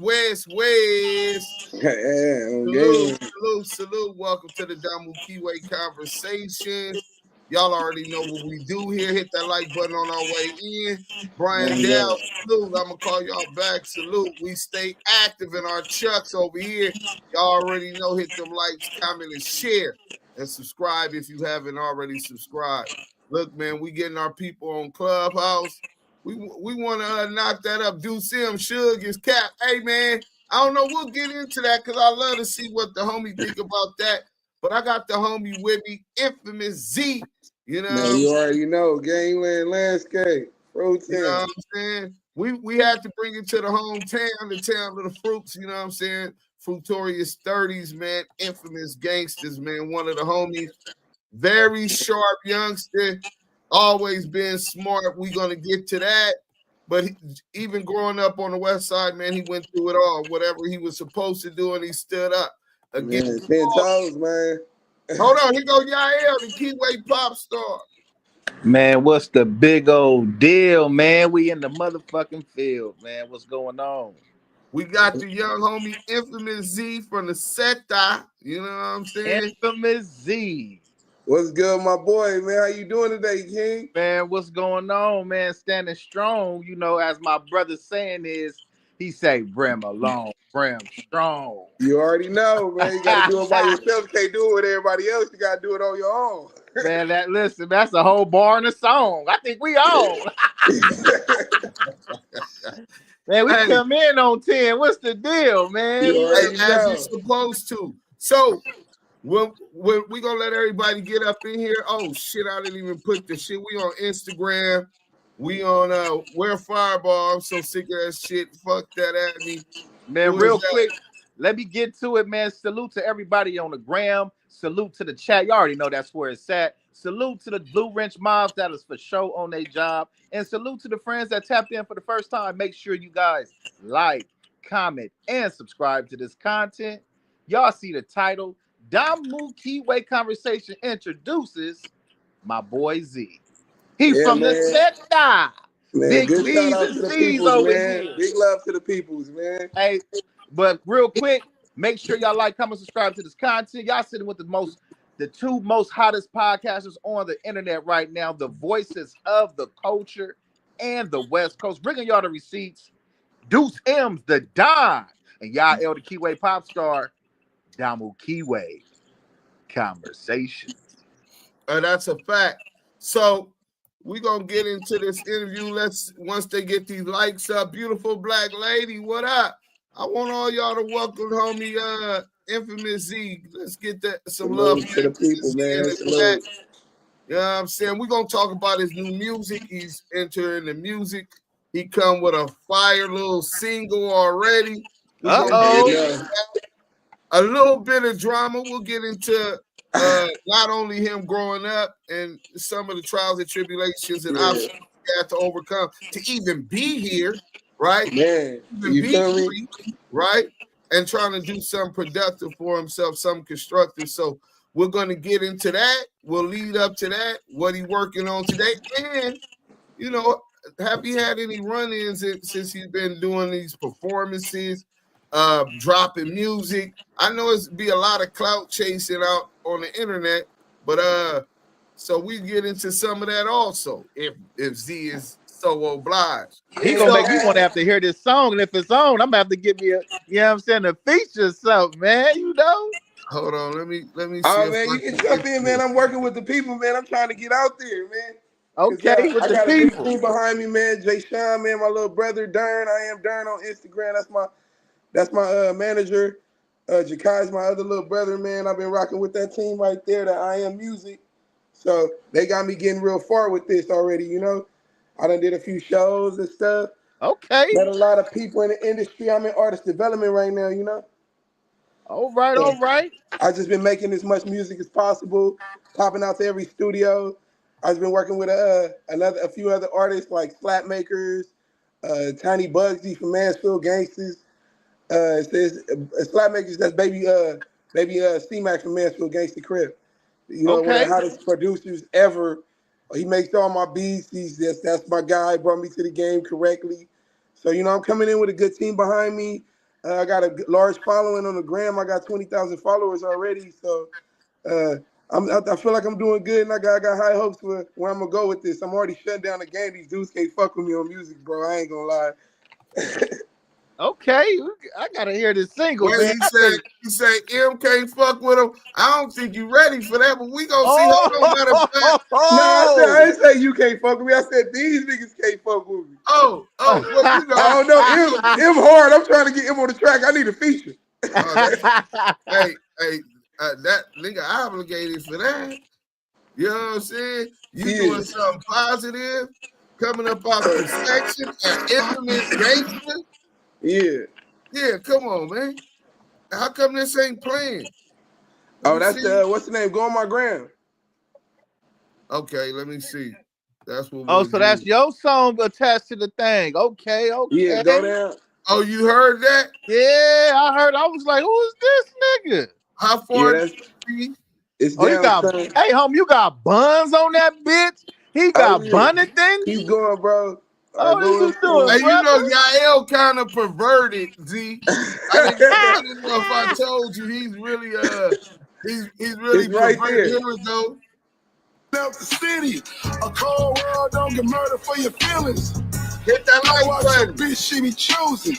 West. Salute. Welcome to the Damu Kiwe Conversations. Y'all already know what we do here. Hit that like button on our way in. Brian Dow, salute. I'm going to call y'all back. Salute. We stay active in our chucks over here. Y'all already know. Hit them likes, comment, and share. And subscribe if you haven't already subscribed. Look, man, we getting our people on Clubhouse. We want to knock that up. Deuce him, Suge is Cap. Hey, man, I don't know. We'll get into that because I love to see what the homie think about that. But I got the homie with me, Infamous Zeek. You know, man, you already know, gangland landscape, Fruit Town. You know what I'm saying? We had to bring it to the hometown, the town of the fruits. You know what I'm saying? Fruitorious 30s, man. Infamous gangsters, man. One of the homies, very sharp youngster. Always been smart. We're going to get to that. But even growing up on the West Side, man, he went through it all. Whatever he was supposed to do, and he stood up against 10 toes, man. Hold on. Here go Yael, the Kiwe pop star. Man, what's the big old deal, man? We in the motherfucking field, man. What's going on? We got the young homie Infamous Z from the Seta. You know what I'm saying? Infamous Z. What's good, my boy, man? How you doing today, King? Man, what's going on, man? Standing strong, you know, as my brother saying is, he say, Brim alone, Brim strong. You already know, man. You got to do it by yourself. You can't do it with everybody else. You got to do it on your own. Man, that's a whole bar in a song. I think we own. Man, we come in on 10. What's the deal, man? As you're supposed to. So, we're going to let everybody get up in here. Oh, shit, I didn't even put the shit. We on Instagram. We on Wear Fireball. I'm so sick of that shit. Fuck that at me. Man, real quick, let me get to it, man. Salute to everybody on the gram. Salute to the chat. You already know that's where it's at. Salute to the Blue Wrench mobs that is for show on their job. And salute to the friends that tapped in for the first time. Make sure you guys like, comment, and subscribe to this content. Y'all see the title. Damu Kiwe Conversation introduces my boy Z. He's from the Seta. Big shout out to the peoples, man. Big love to the peoples, man. Hey, but real quick, make sure y'all like, comment, subscribe to this content. Y'all sitting with the two most hottest podcasters on the internet right now, the voices of the culture and the West Coast. Bringing y'all the receipts. Deuce M's the Don, and y'all the Kiwe pop star, Damu Kiwe Conversations. That's a fact. So we're going to get into this interview. Once they get these likes up, beautiful black lady, what up? I want all y'all to welcome homie Infamous Z. Let's get some love to the people, man. You know what I'm saying? We're going to talk about his new music. He's entering the music. He come with a fire little single already. A little bit of drama. We'll get into not only him growing up and some of the trials and tribulations and obstacles he had to overcome to even be here, right? Man, you feel me? Right? And trying to do something productive for himself, something constructive. So we're going to get into that. We'll lead up to that, what he working on today. And, you know, have you had any run-ins since he's been doing these performances, dropping music? I know it's be a lot of clout chasing out on the internet, but so we get into some of that also if Z is so obliged. He gonna make me want to have to hear this song, and if it's on, I'm gonna have to give me a feature or something, man. You know. Hold on, let me see. Oh man, you can jump in, man. I'm working with the people, man. I'm trying to get out there, man. Okay, I got a big team behind me, man. Jay Sean, man, my little brother Dern. I am Dern on Instagram. That's my manager. Jakai's my other little brother, man. I've been rocking with that team right there, that I Am Music. So they got me getting real far with this already, you know. I done did a few shows and stuff. Okay. Met a lot of people in the industry. I'm in artist development right now, you know. All right, all right. I've just been making as much music as possible, popping out to every studio. I've been working with a few other artists like Slapmakers, Tiny Bugsy from Mansfield Gangsters. It says Slapmakers, that's baby C-Max from Mansfield Gangster Crip. You know, one of Okay. the hottest producers ever. He makes all my beats. That's my guy. Brought me to the game correctly. So you know, I'm coming in with a good team behind me. I got a large following on the gram. I got 20,000 followers already. So uh, I feel like I'm doing good, and I got high hopes for where I'm gonna go with this. I'm already shutting down the game. These dudes can't fuck with me on music, bro. I ain't gonna lie. Okay. I gotta hear this single, Well, man. he said M can't fuck with him. I don't think you ready for that, but we gonna see. Hold on, matter of fact. No, I didn't say you can't fuck with me. I said these niggas can't fuck with me. Well, you know. I don't know. M hard. I'm trying to get him on the track. I need a feature. Hey, that nigga obligated for that. You know what I'm saying? You doing something positive, coming up out the section at Infamous Gangster. Yeah, come on, man. How come this ain't playing? That's what's the name? Go on my gram. Okay, let me see. That's what. Oh, so that's your song attached to the thing. Okay. Yeah, go down. Oh, you heard that? Yeah, I heard. I was like, who is this nigga? How far? It's Oh, down. Hey, homie, you got buns on that bitch? He got bunted then? Keep going, bro. Oh, this is doing, hey, you know, Yael kind of perverted, Z. I didn't know if I told you he's really he's really right perverted. there. Here we go. Out the city, a cold world, don't get murdered for your feelings. Hit that like button. Bitch, she be choosing.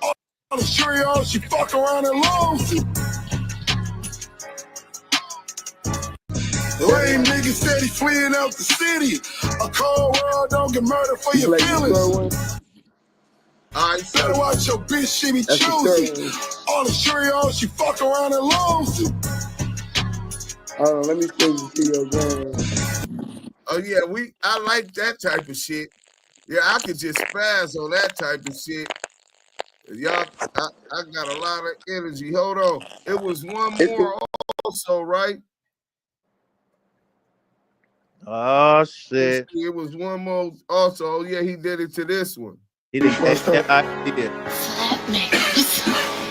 All the Cheerios, she fuck around and lose it. Lame nigga said he fleeing out the city. A cold world, don't get murdered for your feelings. Better watch your bitch, she be choosing. All the Cheerios, she fuck around and lose it. Hold on, let me see your game. Oh yeah, I like that type of shit. Yeah, I could just spaz on that type of shit. Y'all, I got a lot of energy. Hold on. It was one more also, right? Oh shit. It was one more also. Oh, yeah, he did it to this one. He didn't catch that idea.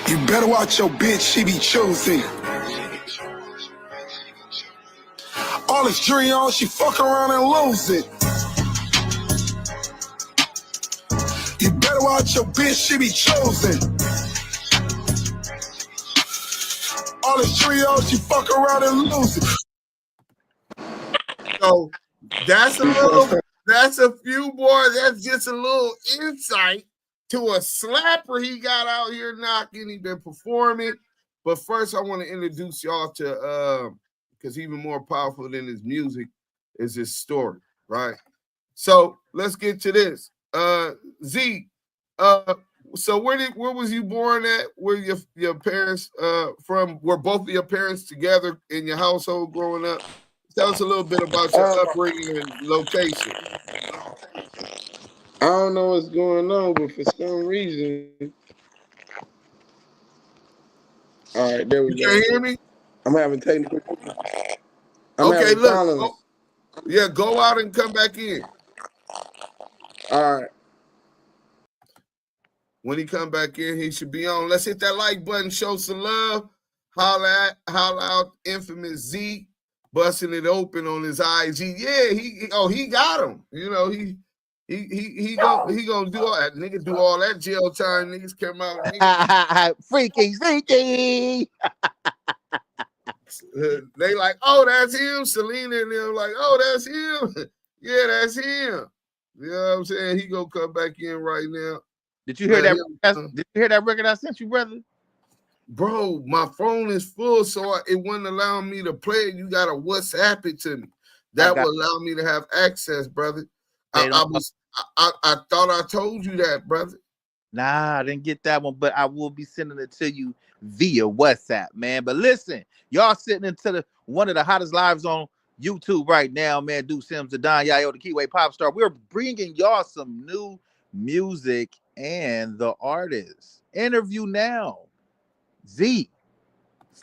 You better watch your bitch, she be choosing. All this jury on, she fuck around and lose it. You better watch your bitch, she be chosen. All this jury on, she fuck around and lose it. So that's a few more. That's just a little insight to a slapper he got out here knocking. He been performing. But first, I want to introduce y'all to because even more powerful than his music is his story, right? So let's get to this. Zeke, so where was you born at? Where your parents from? Were both of your parents together in your household growing up? Tell us a little bit about your upbringing and location. I don't know what's going on, but for some reason. All right, there we go. Can you hear me? I'm having technical. Okay, look. Go out and come back in. All right. When he come back in, he should be on. Let's hit that like button, show some love. Holla out Infamous Zeek, busting it open on his IG. Yeah, he got him. You know, he gonna do all that. Nigga do all that jail time. Niggas come out. Freaky Zeeky. They like, oh, that's him. Selena and them like, oh, that's him. Yeah, that's him. You know what I'm saying? He gonna come back in right now. Did you hear that? Did you hear that record I sent you, brother? Bro, my phone is full, so it wouldn't allow me to play it. You gotta WhatsApp it to me. That will allow me to have access, brother. I thought I told you that, brother. Nah, I didn't get that one, but I will be sending it to you via WhatsApp, man. But listen, y'all sitting into one of the hottest lives on YouTube right now, man. Duke Sims, the Don Yayo, the Kiwe pop star. We're bringing y'all some new music, and the artist. Interview now, Zeek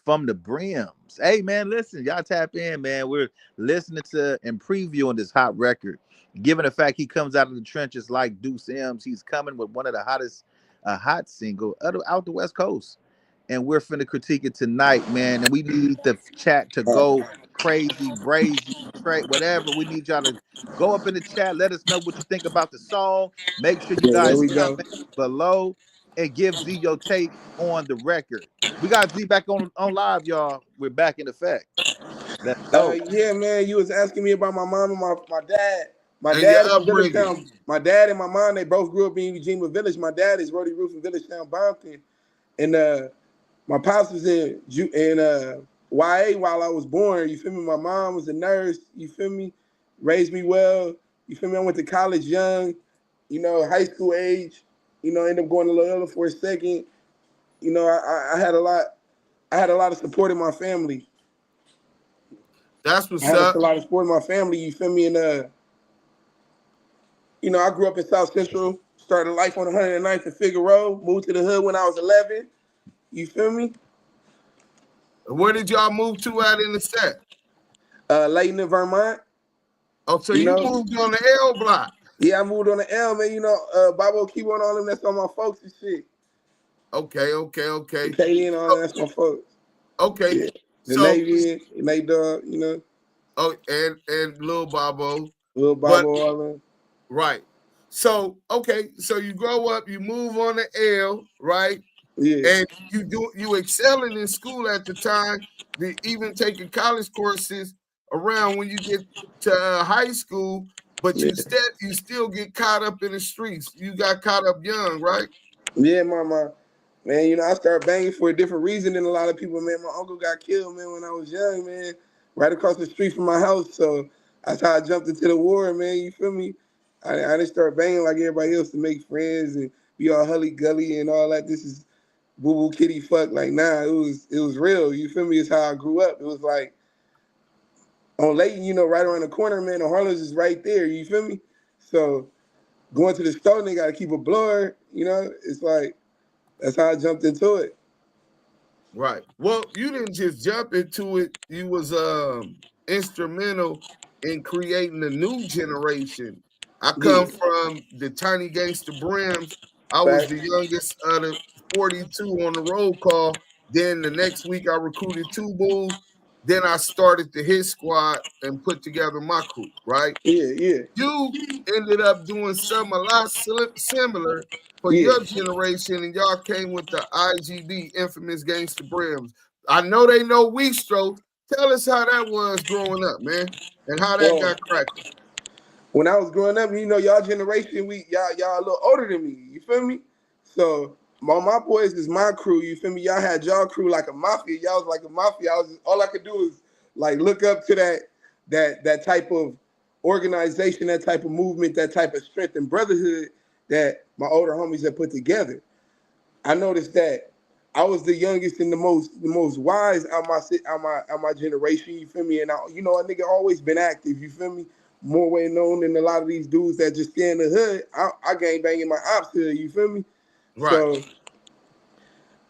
from the Brims. Hey man, listen, y'all tap in, man. We're listening to and previewing this hot record. Given the fact he comes out of the trenches like Deuce M's, he's coming with one of the hottest, hot single out the West Coast. And we're finna critique it tonight, man. And we need the chat to go crazy, brazy, whatever. We need y'all to go up in the chat. Let us know what you think about the song. Make sure you guys comment below and give Z your take on the record. We got Z back on live, y'all. We're back in effect. Let's go. Yeah, man. You was asking me about my mom and my dad. My and dad your is from Village upbringing. Town. My dad and my mom, they both grew up in Eugene Village. My dad is Rody Roof in Village Town, Bompton. And my pops was in YA while I was born. You feel me? My mom was a nurse. You feel me? Raised me well. You feel me? I went to college young. You know, high school age. You know, ended up going to Loyola for a second. You know, I had a lot. I had a lot of support in my family. That's what's I had up. a lot of support in my family. You feel me? And you know, I grew up in South Central. Started life on 109th and Figueroa. Moved to the hood when I was 11. You feel me? Where did y'all move to at in the set? Layton, Vermont. Oh, so you moved on the L block. Yeah, I moved on the L, man. You know, Damu Kiwe and all them, that's on my folks and shit. Okay. Katie and all that, that's my folks. Okay. Yeah. The So Navy, Nate Dog, you know. Oh, and Lil Bobo. Lil Bobo, all them. Right. So, okay, so you grow up, you move on the L, right? Yeah. And you excelling in school at the time, even taking college courses around when you get to high school, but you still get caught up in the streets. You got caught up young, right? Yeah, man, you know, I started banging for a different reason than a lot of people, man. My uncle got killed, man, when I was young, man, right across the street from my house. So that's how I jumped into the war, man. You feel me? I didn't start banging like everybody else to make friends and be all hully gully and all that. This is boo boo kitty fuck. Like, nah, it was real. You feel me? It's how I grew up. It was like on Layton, you know, right around the corner, man. The Harlem's is right there. You feel me? So going to the store, they got to keep a blower. You know, it's like that's how I jumped into it. Right. Well, you didn't just jump into it. You was instrumental in creating a new generation. I come from the tiny gangster Brims. I was the youngest of the 42 on the roll call. Then the next week I recruited 2 bulls. Then I started the hit squad and put together my crew, right? Yeah. You ended up doing something a lot similar for your generation, and y'all came with the IGD, Infamous Gangster Brims. I know they know Weestro. Tell us how that was growing up, man, and how that got cracking. When I was growing up, you know, y'all generation, y'all a little older than me. You feel me? So my boys is my crew. You feel me? Y'all had y'all crew like a mafia. Y'all was like a mafia. All I could do is like look up to that type of organization, that type of movement, that type of strength and brotherhood that my older homies had put together. I noticed that I was the youngest and the most wise out my generation. You feel me? And you know, a nigga always been active. You feel me? More way known than a lot of these dudes that just stay in the hood. I gang banging my ops hood. You feel me? Right. So,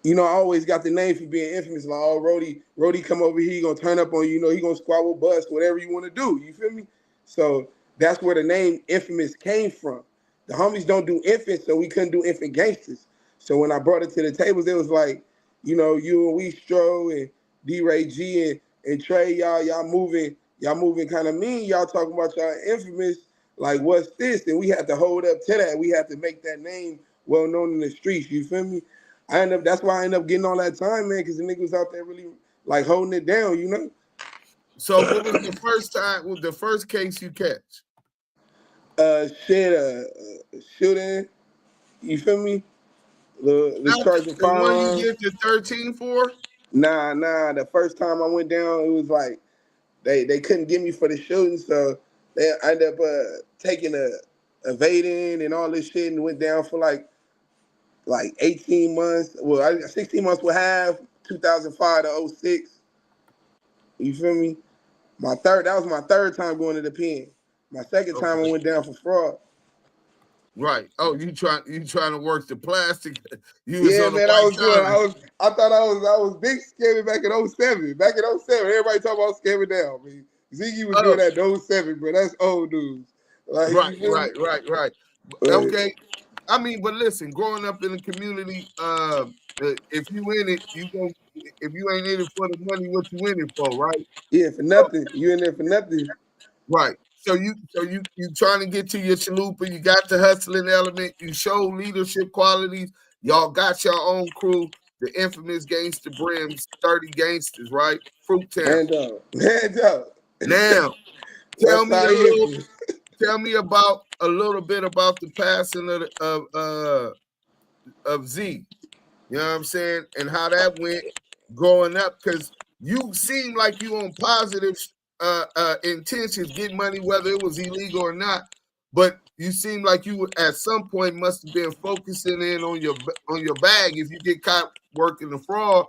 you know, I always got the name for being infamous. Like, oh, Rody come over here, he gonna turn up on you. You know, he gonna squabble, bust, whatever you want to do. You feel me? So that's where the name Infamous came from. The homies don't do infants, so we couldn't do infant gangsters. So when I brought it to the tables, it was like, you know, you and Weestro and D-Ray G and Trey, y'all moving kind of mean. Y'all talking about y'all infamous. Like, what's this? And we had to hold up to that. We had to make that name well known in the streets. You feel me? That's why I ended up getting all that time, man, because the niggas out there really like holding it down, you know? So what was the first time, the first case you catch? Shooting. You feel me? The charge of firearms. The one you get to 13 for? Nah. The first time I went down, it was like they couldn't get me for the shooting, so they ended up taking evading and all this shit and went down for like 18 months. Well, 16 months with half, 2005 to 06. You feel me? That was my third time going to the pen. My second time I went down for fraud. Right. Oh, you trying to work the plastic? You was Yeah, on the man, white collar. I thought I was big scamming back in 07. Back in 07, everybody talking about scamming down. I mean, Ziggy was doing that in 07, bro. That's old news. Like, Right, you feel me? right. Okay. I mean, but listen, growing up in the community, if you in it, if you ain't in it for the money, what you in it for, right? Yeah, for nothing. You in there for nothing. Right. So you trying to get to your chalupa, you got the hustling element, you show leadership qualities, y'all got your own crew, the infamous Gangster Brims, 30 gangsters, right? Fruit Town. Man down. Now, West side infamous. tell me about a little bit about the passing of Zeek. You know what I'm saying? And how that went growing up, because you seem like you on positive intentions, get money, whether it was illegal or not. But you seem like you at some point must have been focusing in on your bag if you get caught working the fraud.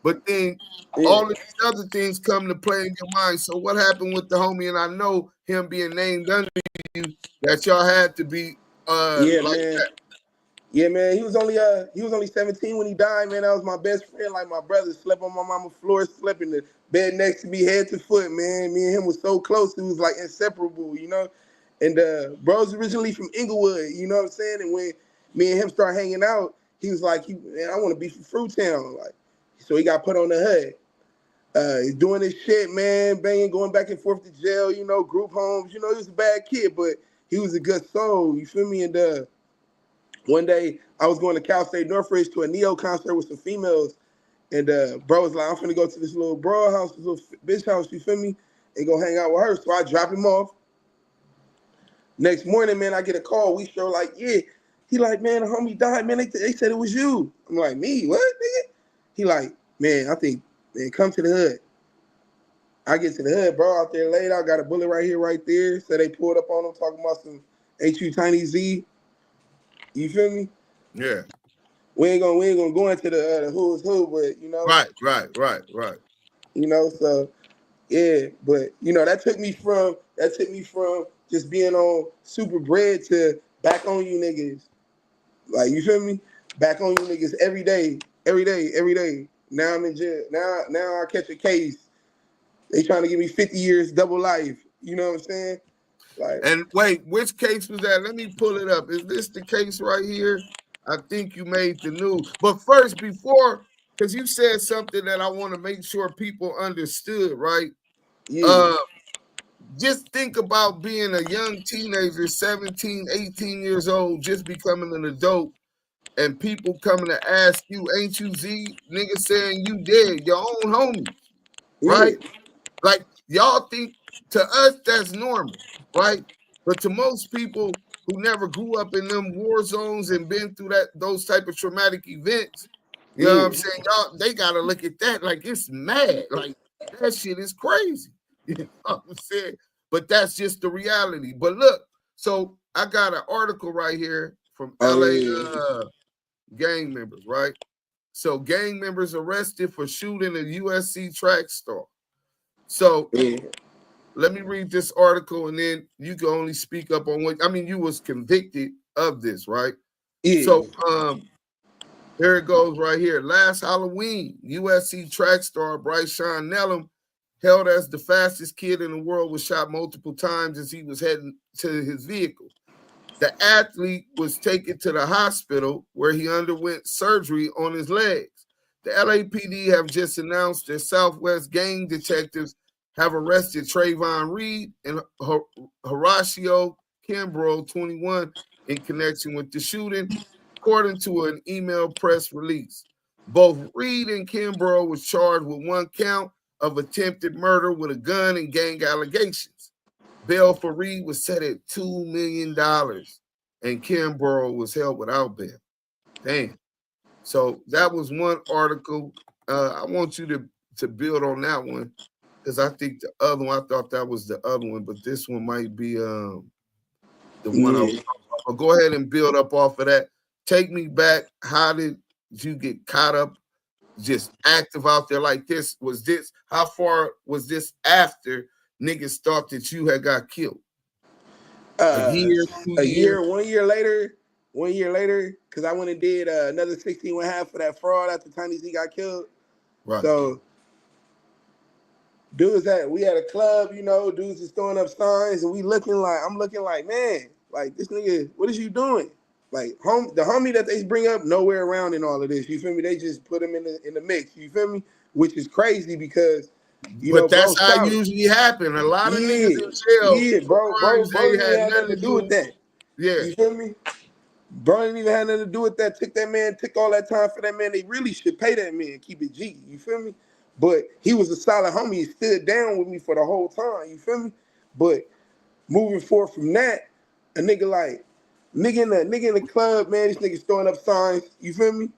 But then all of these other things come to play in your mind. So what happened with the homie? And I know him being named under you, that y'all had to be man. that. Yeah, man. He was only 17 when he died, man. That was my best friend. Like, my brother slept on my mama's floor, slept in the bed next to me, head to foot, man. Me and him was so close. It was like inseparable, you know? And bro's originally from Inglewood, you know what I'm saying? And when me and him started hanging out, he was like, man, I want to be from Fruit Town. Like, so he got put on the hood. He's doing this shit, man, banging, going back and forth to jail, you know, group homes. You know, he was a bad kid, but he was a good soul, you feel me? And one day, I was going to Cal State Northridge to a Neo concert with some females, and bro was like, I'm finna go to this little bro house, this little bitch house, you feel me, and go hang out with her. So I drop him off. Next morning, man, I get a call. We show like, yeah. He like, man, the homie died, man. They said it was you. I'm like, me? What, nigga? He like, man, I think, man, come to the hood. I get to the hood, bro, out there laid out, got a bullet right here, right there. So they pulled up on him, talking about some HU Tiny Z. You feel me? Yeah. We ain't gonna go into the who's who, but you know. Right. You know, so yeah, but you know, that took me from just being on super bread to back on you niggas. Like, you feel me? Back on you niggas every day. Now I'm in jail. Now I catch a case. They trying to give me 50 years double life. You know what I'm saying? Like, and wait, which case was that? Let me pull it up. Is this the case right here? I think you made the news. But first, because you said something that I want to make sure people understood, right? yeah. Just think about being a young teenager, 17, 18 years old, just becoming an adult, and people coming to ask you, ain't you Z? Niggas saying you dead, your own homies, right? Yeah. Like, y'all think, to us, that's normal, right? But to most people who never grew up in them war zones and been through those type of traumatic events, you know what I'm saying? Y'all, they got to look at that like it's mad. Like, that shit is crazy. You know what I'm saying? But that's just the reality. But look, so I got an article right here from LA gang members, right? So gang members arrested for shooting a USC track star. So let me read this article, and then you can only speak up on what, I mean, you was convicted of this, right? Yeah. So here it goes right here. Last Halloween, USC track star Bryce Sean Nellum, held as the fastest kid in the world, was shot multiple times as he was heading to his vehicle. The athlete was taken to the hospital where he underwent surgery on his legs. The LAPD have just announced that Southwest gang detectives have arrested Trayvon Reed and Horatio Kimbrough, 21, in connection with the shooting, according to an email press release. Both Reed and Kimbrough was charged with one count of attempted murder with a gun and gang allegations. Bail for Reed was set at $2 million, and Kimbrough was held without bail. Damn. So that was one article. I want you to build on that one, because I think the other one, I thought that was the other one, but this one might be the one I was talking about. But go ahead and build up off of that. Take me back. How did you get caught up just active out there like this? How far was this after niggas thought that you had got killed? A year, 2 years? 1 year later. 1 year later, because I went and did another 16.5 for that fraud after Tiny Z got killed. Right. So, we had a club, dudes is throwing up signs, and I'm looking like, man, like, this nigga, what is you doing? Like, the homie that they bring up, nowhere around in all of this. You feel me? They just put him in the mix. You feel me? Which is crazy because, but that's how it usually happen. A lot of niggas in jail. Yeah, bro didn't even had nothing to do with that. Yeah. You feel me? Bro didn't even have nothing to do with that. Took all that time for that man. They really should pay that man, keep it G. You feel me? But he was a solid homie. He stood down with me for the whole time. You feel me? But moving forward from that, a nigga in the club, man, this nigga's throwing up signs. You feel me?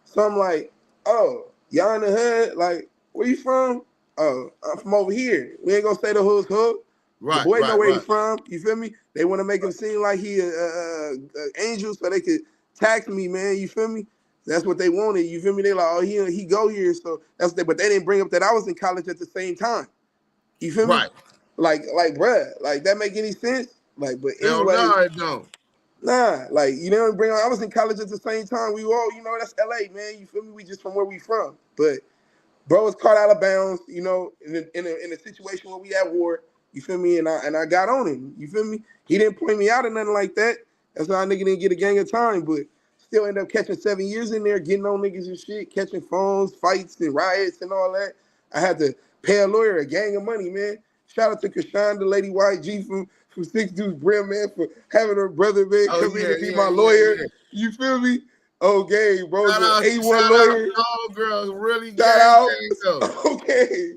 So I'm like, oh, y'all in the hood? Like, where you from? Oh, I'm from over here. We ain't gonna say the hood's hood. Right, the boy know where he's from. You feel me? They want to make him seem like he an angel so they could tax me, man. You feel me? That's what they wanted. You feel me? They like, oh, he go here. So that's but they didn't bring up that I was in college at the same time. You feel me? Right. Like, bruh, like that make any sense? Like, but anyway, no, it don't. Nah, like I was in college at the same time. We all, that's LA, man. You feel me? We just from where we from. But bro was caught out of bounds, in a situation where we at war. You feel me? And I got on him. You feel me? He didn't point me out or nothing like that. That's why a nigga didn't get a gang of time, but still ended up catching 7 years in there, getting on niggas and shit, catching phones, fights and riots and all that. I had to pay a lawyer a gang of money, man. Shout out to Krishan, the lady YG from Six Dudes Brim, man, for having her brother, man, come in and be my lawyer. Yeah. You feel me? Okay, bro, the A1 lawyer. Oh, girl, really shout out. Okay.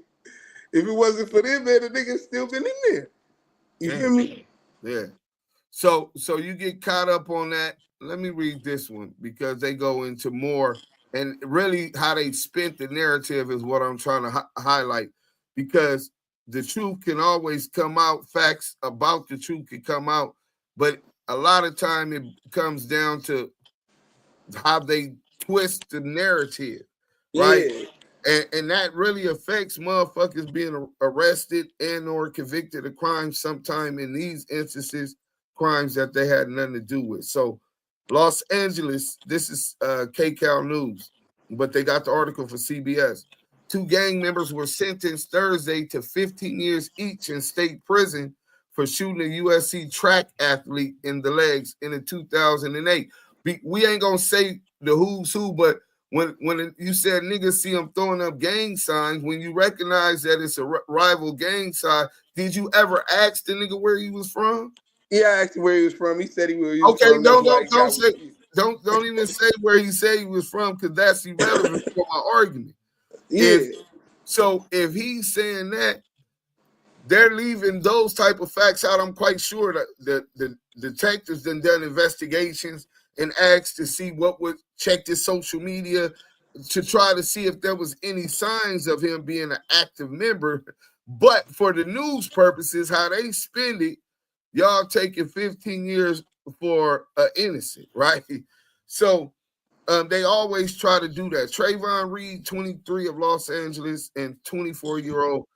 If it wasn't for them, man, the nigga still been in there. You feel me? Yeah. So you get caught up on that. Let me read this one because they go into more. And really how they spent the narrative is what I'm trying to highlight. Because the truth can always come out. Facts about the truth can come out. But a lot of time it comes down to how they twist the narrative, right? Yeah. And that really affects motherfuckers being arrested and or convicted of crimes sometime in these instances, crimes that they had nothing to do with. So Los Angeles, this is KCAL News, but they got the article for CBS. 2 gang members were sentenced Thursday to 15 years each in state prison for shooting a USC track athlete in the legs in 2008. We ain't gonna say the who's who, but when you said niggas see them throwing up gang signs, when you recognize that it's a rival gang sign, did you ever ask the nigga where he was from? Yeah, I asked him where he was from. He said he was okay, from. Don't even say where he said he was from because that's irrelevant for my argument. Yeah. If he's saying that, they're leaving those type of facts out. I'm quite sure that the detectives done investigations and asked to see what would check his social media to try to see if there was any signs of him being an active member. But for the news purposes, how they spend it, y'all taking 15 years for innocent, right? So they always try to do that. Trayvon Reed, 23 of Los Angeles, and 24-year-old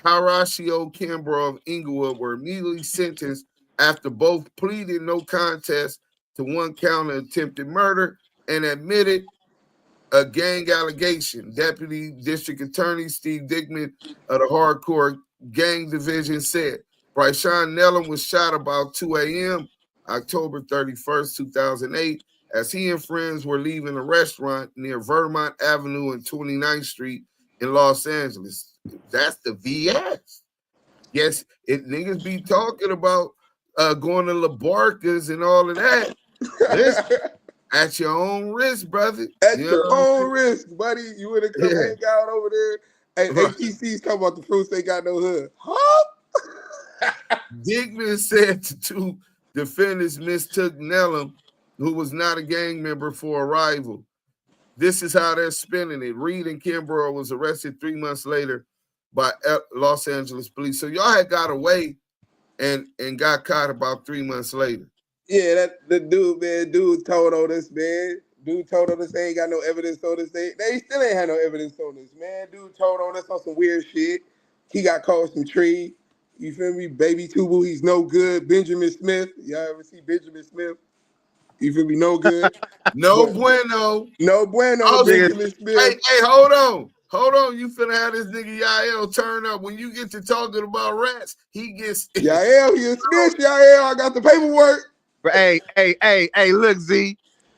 Horacio Kimbrough of Inglewood were immediately sentenced after both pleaded no contest to 1 count of attempted murder and admitted a gang allegation. Deputy District Attorney Steve Dickman of the Hardcore Gang Division said Bryshawn Nellam was shot about 2 a.m. October 31st, 2008, as he and friends were leaving a restaurant near Vermont Avenue and 29th Street in Los Angeles. That's the VS. Yes, if niggas be talking about going to La Barca's and all of that, listen, at your own risk, brother. At your own risk, buddy. You would have come hang out over there. Hey, right. ATC's talking about the fruits they got no hood. Huh? Dickman said the 2 defendants mistook Nellam, who was not a gang member, for a rival. This is how they're spinning it. Reed and Kimbrough was arrested 3 months later by Los Angeles police. So y'all had got away and got caught about 3 months later. Yeah, the dude told on us, man. Dude told on us they ain't got no evidence on us. They still ain't had no evidence on us, man. Dude told on us on some weird shit. He got caught with some tree. You feel me? Baby Tubu, he's no good. Benjamin Smith. Y'all ever see Benjamin Smith? You feel me? No good. No bueno. No bueno, Benjamin Smith. Hey, hold on. Hold on. You finna have this nigga Yael turn up. When you get to talking about rats, he gets... Yael, he a snitch, Yael. I got the paperwork. Hey, look, Z.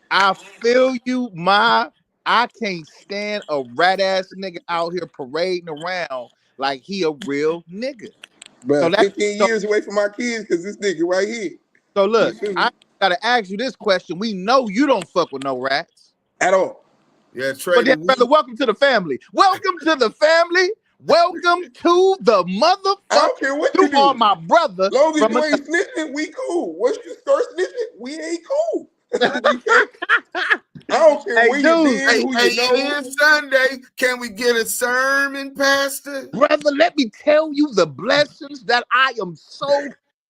I feel you, I can't stand a rat-ass nigga out here parading around like he a real nigga. But so 15 years away from my kids because this nigga right here. So look, I gotta ask you this question. We know you don't fuck with no rats. At all. Yeah, Trey. But then, brother, welcome to the family. Welcome to the family. Welcome to the motherfucker. I don't care what you do. Are my brother. As long as you ain't snitching, we cool. Once you start snitching, we ain't cool. I don't care where you been, who you know. It's Sunday. Can we get a sermon, Pastor? Brother, let me tell you the blessings that I am so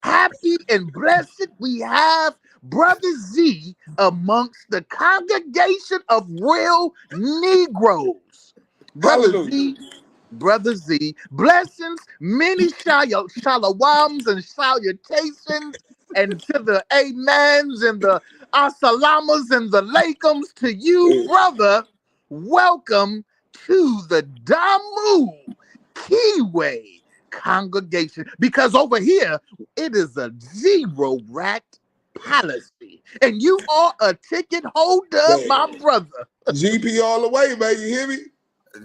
happy and blessed we have Brother Z amongst the congregation of real Negroes. Brother Z, blessings, many shalawams and salutations, and to the amens and the assalamas and the laikums to you, brother. Welcome to the Damu Kiwe congregation, because over here it is a zero rat policy, and you are a ticket holder, my brother. GP all the way, man. You hear me?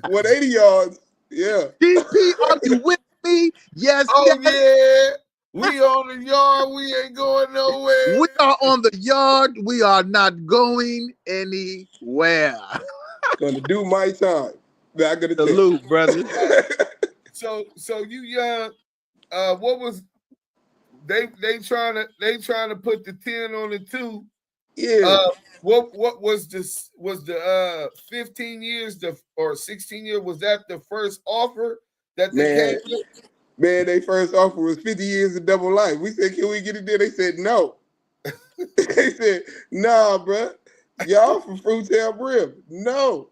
180 yards. Yeah. GP, are you with me? Yes. Oh, yeah. We on the yard. We ain't going nowhere. We are on the yard. We are not going anywhere. Gonna do my time. Not gonna salute, brother. So you young. What was they trying to put the 10 on the 2? Yeah. What was this? Was the 15 years or 16 years? Was that the first offer that they came with? Man, their first offer was 50 years of double life. We said, can we get it there? They said no. They said, nah, bro. Y'all from Fruit Town Brims. No.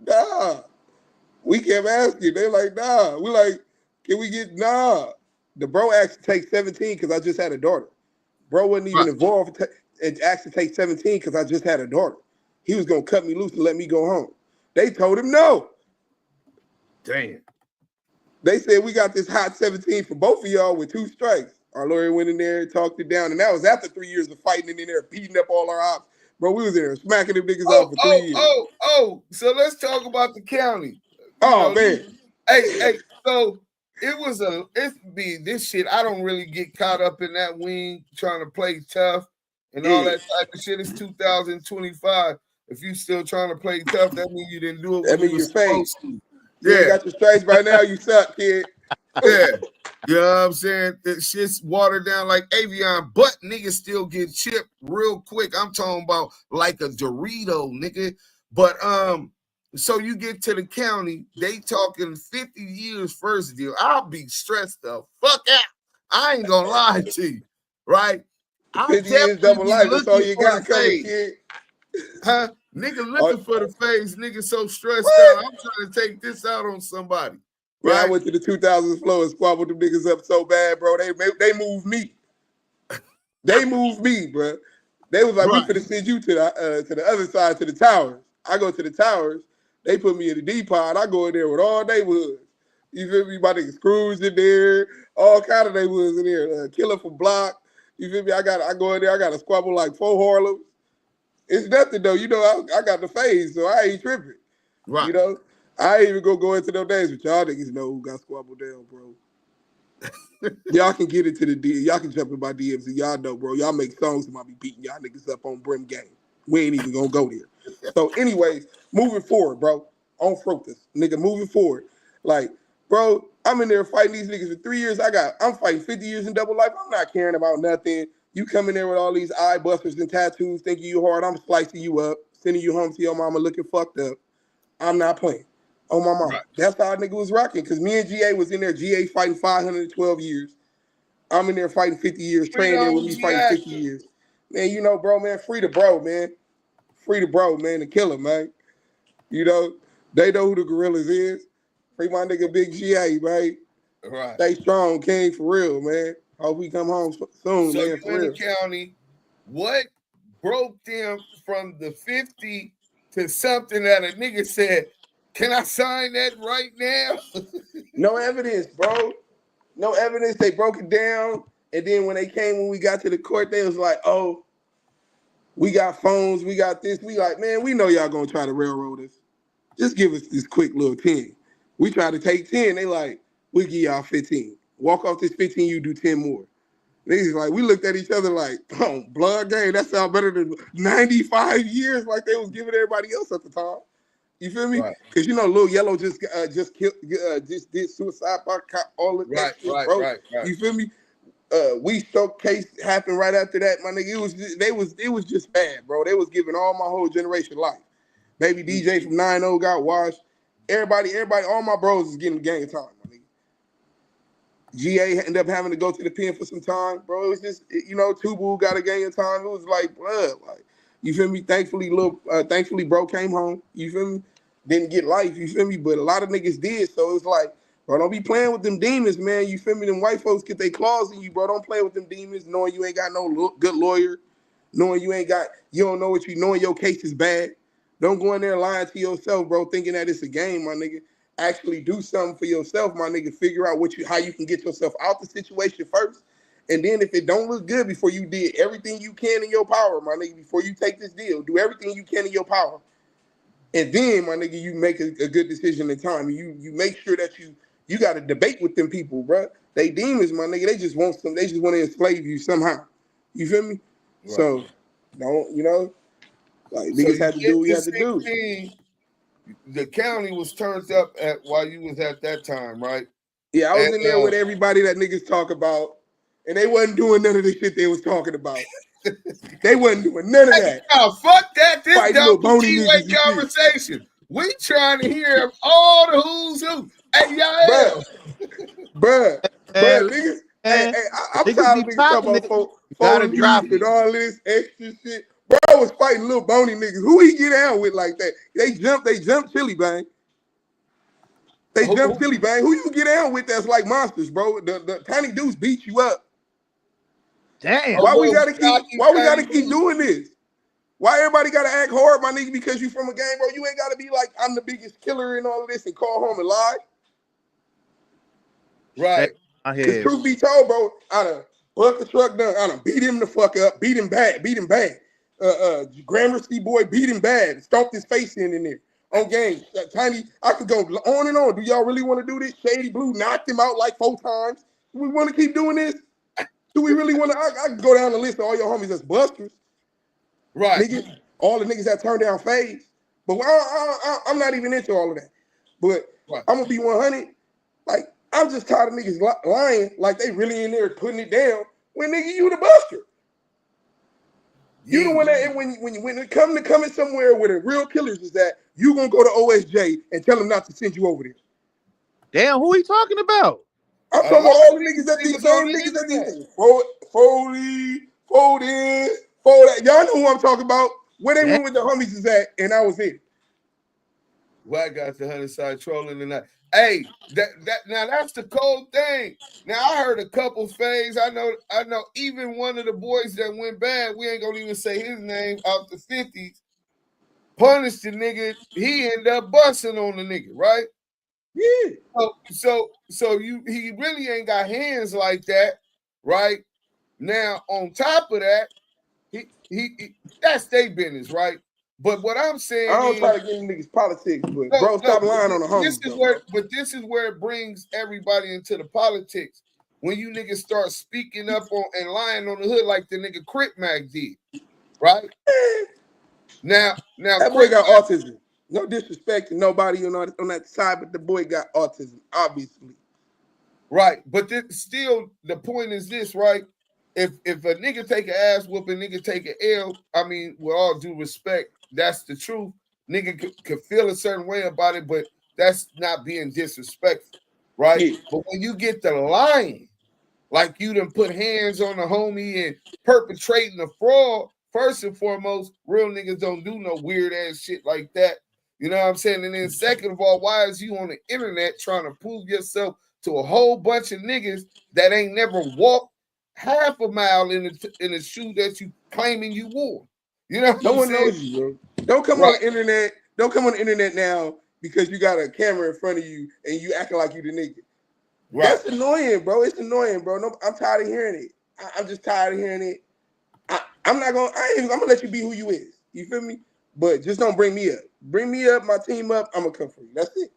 Nah. We kept asking. They like, nah. We like, can we get, nah. The bro asked to take 17 because I just had a daughter. Bro wasn't even involved. It asked to take 17 because I just had a daughter. He was going to cut me loose and let me go home. They told him no. Damn. They said, we got this hot 17 for both of y'all with 2 strikes. Our lawyer went in there, talked it down, and that was after 3 years of fighting in there, beating up all our ops. Bro, we was in there smacking them niggas off for 3 years. So let's talk about the county. Man. Hey, so this shit, I don't really get caught up in that wing trying to play tough and all that type of shit. It's 2025. If you still trying to play tough, that means you didn't do it. That means you're fake. You got your stripes by now, you suck, kid. Yeah. You know what I'm saying? That shit's watered down like Avion, but niggas still get chipped real quick. I'm talking about like a Dorito, nigga. But so you get to the county, they talking 50 years first deal. I'll be stressed the fuck out. I ain't gonna lie to you, right? 50 years double life, that's all you got coming, kid. Huh? Nigga looking for the face. Nigga so stressed out. I'm trying to take this out on somebody. Right? Yeah, I went to the 2000s floor and squabbled them niggas up so bad, bro. They moved me. They moved me, bro. They was like, we finna send you to the other side, to the towers. I go to the towers. They put me in the D-pod. I go in there with all neighborhoods. You feel me? My nigga Scrooge in there. All kind of neighborhoods in there. Killer from Block. You feel me? I go in there. I got to squabble like 4 Harlems. It's nothing though, you know. I got the phase, so I ain't tripping. Right. You know, I ain't even go into no days, but y'all niggas know who got squabbled down, bro. Y'all can get into the DM. Y'all can jump in my DMs and y'all know, bro. Y'all make songs and I be beating y'all niggas up on Brim Game. We ain't even gonna go there. So, anyways, moving forward, bro. On Fruitus, nigga, moving forward. Like, bro, I'm in there fighting these niggas for 3 years. I'm fighting 50 years in double life. I'm not caring about nothing. You come in there with all these eye busters and tattoos, thinking you hard. I'm slicing you up, sending you home to your mama looking fucked up. I'm not playing. Oh, my mama. Right. That's how a nigga was rocking, because me and GA was in there. GA fighting 512 years. I'm in there fighting 50 years, training there with me fighting 50 years. Man, you know, bro, man, free the bro, man. Free the bro, man, the killer, man. You know, they know who the gorillas is. Free my nigga Big GA, right? Right. Stay strong, King, for real, man. Hope we come home soon, man, for real. County, what broke them from the 50 to something that a nigga said, can I sign that right now? No evidence, bro. No evidence. They broke it down. And then when we got to the court, they was like, oh, we got phones, we got this. We like, man, we know y'all gonna try to railroad us. Just give us this quick little 10. We try to take 10. They like, we give y'all 15. Walk off this 15, you do 10 more. Niggas like, we looked at each other like, oh, blood game, that sounds better than 95 years like they was giving everybody else at the time. You feel me? Because you know, Lil Yellow just did suicide by all of that shit, bro. Right. You feel me? We Stoke case happened right after that, my nigga. It was just bad, bro. They was giving all my whole generation life. Baby DJ from 9-0 got washed. Everybody, all my bros is getting gang time, my nigga. GA ended up having to go to the pen for some time, bro. It was just, you know, Tubu got a gang of time. It was like blood, like, you feel me? Thankfully, bro came home. You feel me? Didn't get life, you feel me? But a lot of niggas did, so it's like, bro, don't be playing with them demons, man. You feel me? Them white folks get their claws in you, bro. Don't play with them demons, knowing you ain't got no good lawyer, knowing you don't know what knowing your case is bad. Don't go in there lying to yourself, bro, thinking that it's a game, my nigga. Actually do something for yourself, my nigga. Figure out how you can get yourself out the situation first. And then if it don't look good before you did everything you can in your power, my nigga, before you take this deal, do everything you can in your power. And then, my nigga, you make a good decision in time. You make sure that you got to debate with them people, bro. They demons, my nigga. They just want to enslave you somehow. You feel me? Right. So, don't, you know, like niggas had to do what you had to do. The county was turned up while you was at that time, right? Yeah, I was in there with everybody that niggas talk about, and they wasn't doing none of the shit they was talking about. They wasn't doing none of that. No, fuck that. This Damu Kiwe Conversation. We trying to hear all the who's who. Hey, y'all. Bruh, niggas. Hey, I'm tired of niggas talking about phone and all this extra shit. Bro was fighting little bony niggas. Who he get down with like that? They jump Chili Bang. Chili Bang. Who you get down with that's like monsters, bro? The tiny dudes beat you up. Damn. Why we gotta keep doing this? Why everybody gotta act hard, my nigga, because you from a game, bro? You ain't gotta be like, I'm the biggest killer and all of this and call home and lie. Right. Because truth be told, bro, I done buck the truck down. I done beat him the fuck up, beat him bad. Gramercy boy beat him bad, stomped his face in there on game. Tiny, I could go on and on. Do y'all really want to do this? Shady Blue knocked him out like 4 times. Do we want to keep doing this? Do we really want to? I can go down the list of all your homies that's busters. Right. Niggas, all the niggas that turned down fades. But I'm not even into all of that. But I'm going to be 100. Like, I'm just tired of niggas lying like they really in there putting it down when, nigga, you the buster. You the one that when it come to coming somewhere where the real killers is at, you going to go to OSJ and tell them not to send you over there. Damn, who he talking about? I'm talking about all the niggas that these same niggas that these Foley, Fold. Y'all know who I'm talking about. Where they went with the homies is at, and I was in. White guys the 100 side trolling tonight. Hey, now that's the cold thing. Now I heard a couple fades. I know even one of the boys that went bad, we ain't gonna even say his name, out the 50s, punished the nigga. He ended up busting on the nigga, right? Yeah. So he really ain't got hands like that, right? Now on top of that, he that's their business, right? But what I'm saying, I don't try to get niggas politics, but bro, stop lying on the homies. This is where it brings everybody into the politics. When you niggas start speaking up on and lying on the hood like the nigga Crip Mac did, right? Now that boy got autism. No disrespect to nobody on that side, but the boy got autism, obviously. Right, but still, the point is this, right? If a nigga take an ass whooping, nigga take an L, I mean, with all due respect, that's the truth. Nigga could feel a certain way about it, but that's not being disrespectful, right? Yeah. But when you get to lying, like you done put hands on the homie and perpetrating a fraud, first and foremost, real niggas don't do no weird ass shit like that. You know what I'm saying? And then second of all, why is you on the internet trying to prove yourself to a whole bunch of niggas that ain't never walked half a mile in a shoe that you claiming you wore. You know what no I'm one saying? knows you, bro. Don't come on the internet. Don't come on the internet now because you got a camera in front of you and you acting like you the nigga. Right. That's annoying, bro. It's annoying, bro. No, I'm tired of hearing it. I'm just tired of hearing it. I'm gonna let you be who you is. You feel me? But just don't bring me up. Bring me up, my team up. I'm gonna come for you. That's it.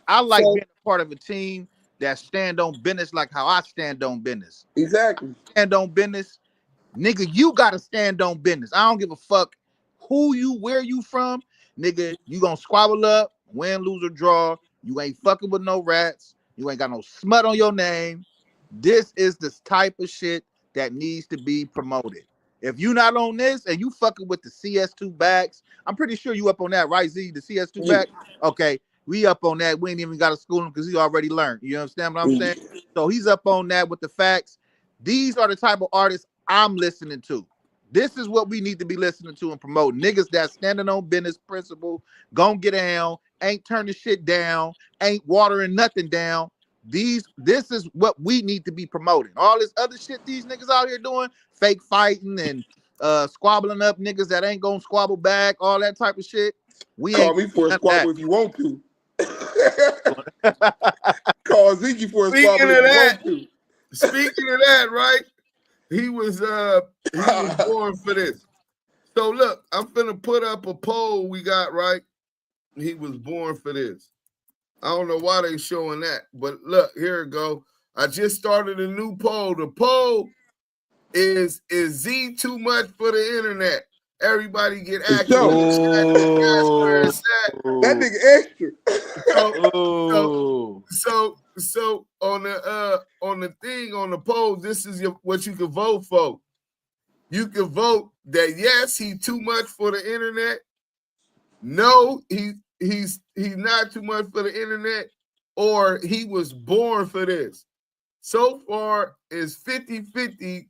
I like being a part of a team that stand on business like how I stand on business. Exactly. Stand on business. Nigga, you gotta stand on business. I don't give a fuck where you from. Nigga, you gonna squabble up, win, lose, or draw. You ain't fucking with no rats. You ain't got no smut on your name. This is the type of shit that needs to be promoted. If you not on this and you fucking with the CS2 bags, I'm pretty sure you up on that, right, Z? The CS2 bag? Okay, we up on that. We ain't even got to school him because he already learned. You understand what I'm saying? So he's up on that with the facts. These are the type of artists I'm listening to. This is what we need to be listening to and promoting. Niggas that standing on business principle, gonna get down, ain't turning shit down, ain't watering nothing down. This is what we need to be promoting. All this other shit these niggas out here doing, fake fighting and squabbling up niggas that ain't gonna squabble back, all that type of shit. Call me for a squabble if you want to. Call Zeek for a squabble if you want to. Speaking of that, right? He was born for this. So look, I'm finna put up a poll we got, right? He was born for this. I don't know why they showing that, but look, here it go. I just started a new poll. The poll is Z too much for the internet? Everybody get active. That nigga extra. So on the thing on the poll, this is what you can vote for. You can vote that yes, he too much for the internet. No, he's not too much for the internet, or he was born for this. So far, it's 50-50.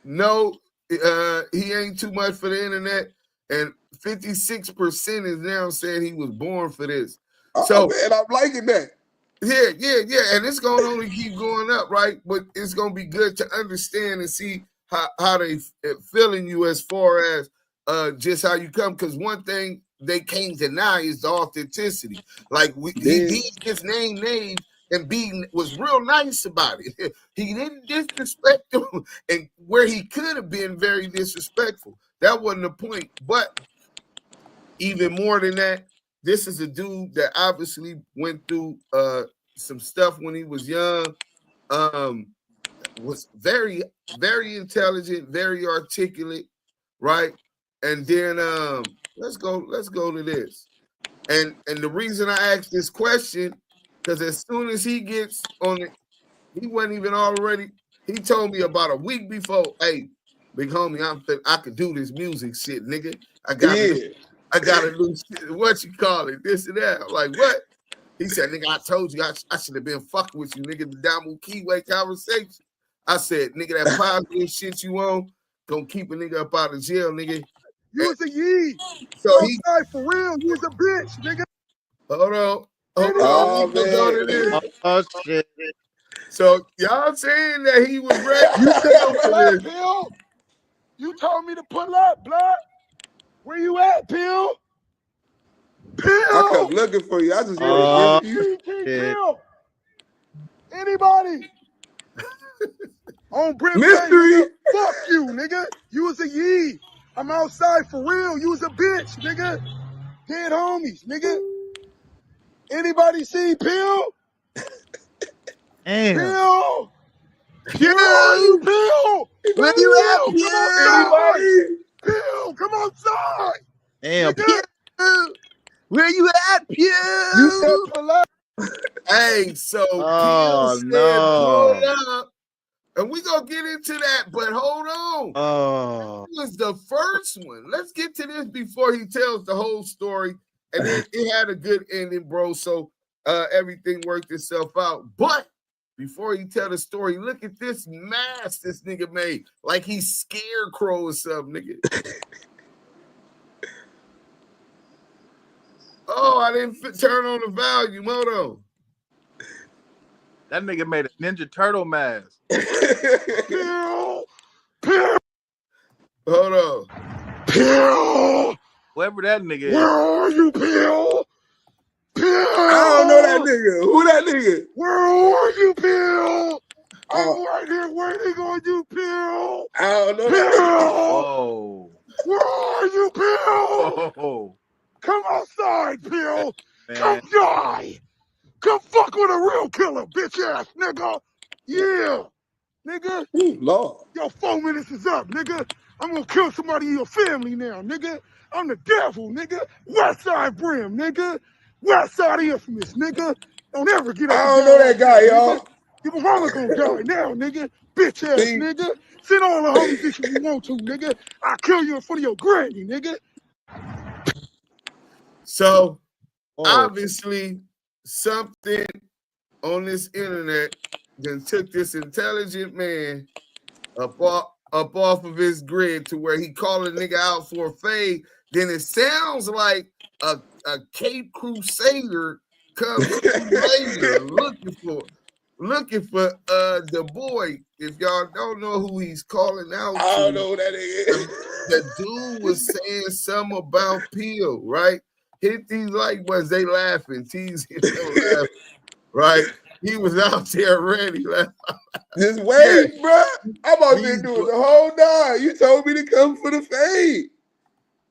No, he ain't too much for the internet, and 56% is now saying he was born for this. So, man, I'm liking that. Yeah, and it's gonna only keep going up, right? But it's gonna be good to understand and see how they feeling you as far as just how you come. Because one thing they can't deny is the authenticity. Like he his name and B was real nice about it. He didn't disrespect him, and where he could have been very disrespectful. That wasn't the point. But even more than that, this is a dude that obviously went through some stuff when he was young. Was very, very intelligent, very articulate, right? And then let's go to this. And the reason I asked this question, because as soon as he gets on it, he wasn't even already. He told me about a week before, hey, big homie, I could do this music shit, nigga. I got to do what you call it, this and that. I'm like, what? He said, nigga, I told you I should have been fucking with you, nigga, the Damu Kiwe Conversation. I said, nigga, that positive shit you on, gonna keep a nigga up out of jail, nigga. You was a yee. So he for real, you was a bitch, nigga. Hold on. Oh, shit. So y'all saying that he was ready? You said pull up, Pill. You told me to pull up, blood. Where you at, Pill? I kept looking for you. I just wanted to you. Pill. Anybody? On Brim Mystery. Fuck you, nigga. You was a yee. I'm outside for real. You was a bitch, nigga. Dead homies, nigga. Anybody see Pill? Damn. Pill. Where are you, Pill? Where you at, Pill? Pill, come outside. Damn, Pill. Where you at, Pill? You said pull up. Hey, so Pill said pull up. And we gonna get into that, but hold on. That was the first one. Let's get to this before he tells the whole story. And then it had a good ending, bro. So everything worked itself out. But before he tell the story, look at this mask this nigga made. Like he's Scarecrow or something, nigga. Oh, I didn't turn on the volume. Hold on. That nigga made a Ninja Turtle mask. Pill. Pill. Hold on. Pill. Whoever that nigga Where is. are you, Pill? Pill. I don't know that nigga. Who that nigga? Where are you, Pill? I'm right here waiting on you, Pill. I don't know that Pill. Whoa. Where are you, Pill? Whoa. Come outside, Pill. Man. Come die. Come fuck with a real killer, bitch ass nigga. Yeah. Nigga. Ooh, Lord. Yo, 4 minutes is up, nigga. I'm gonna kill somebody in your family now, nigga. I'm the devil, nigga. West Side Brim, nigga. West Side Infamous, nigga. Don't ever get up. I don't know that guy, y'all. Your mama gonna die now, nigga. Bitch ass nigga. Send all the homies if you want to, nigga. I'll kill you in front of your granny, nigga. So obviously something on this internet then took this intelligent man up off of his grid to where he called a nigga out for a fade. Then it sounds like a Cape Crusader comes later looking for the boy. If y'all don't know who he's calling out I don't know who that is. The dude was saying something about Peel, right? Hit these like ones, they laughing, teasing, laughing, right? He was out there ready. Just wait, bro. I'm out there doing the whole nine. You told me to come for the fade.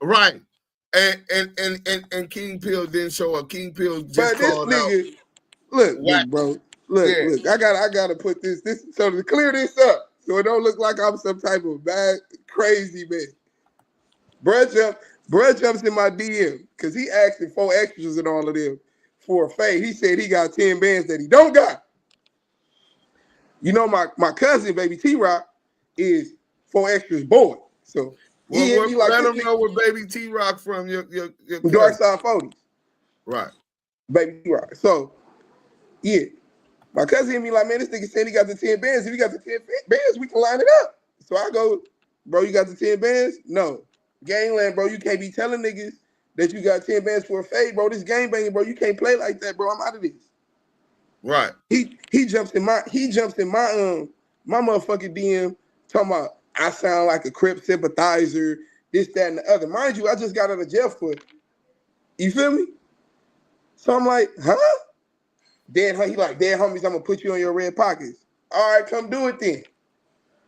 Right. And King Peel didn't show up. King Peel just called nigga, out. Look, bro. Look. I gotta put this so to clear this up, so it don't look like I'm some type of bad, crazy man. Bruh jumps in my DM because he asked me 4 extras and all of them for a fade. He said he got 10 bands that he don't got. You know, my cousin, baby T-Rock, is 4 extras boy. So he hit me like, let him know where baby T-Rock from your Dark Side 40s. Right. Baby T-Rock. So, yeah. My cousin hit me like, man, this nigga said he got the 10 bands. If he got the 10 bands, we can line it up. So I go, bro, you got the 10 bands? No. Gangland, bro, you can't be telling niggas that you got 10 bands for a fade, bro. This gang banging, bro. You can't play like that, bro. I'm out of this. Right. He jumps in my my motherfucking DM talking about I sound like a Crip sympathizer, this, that, and the other. Mind you, I just got out of jail for it. You feel me? So I'm like, huh? He like, dead homies, I'm gonna put you on your red pockets. All right, come do it then.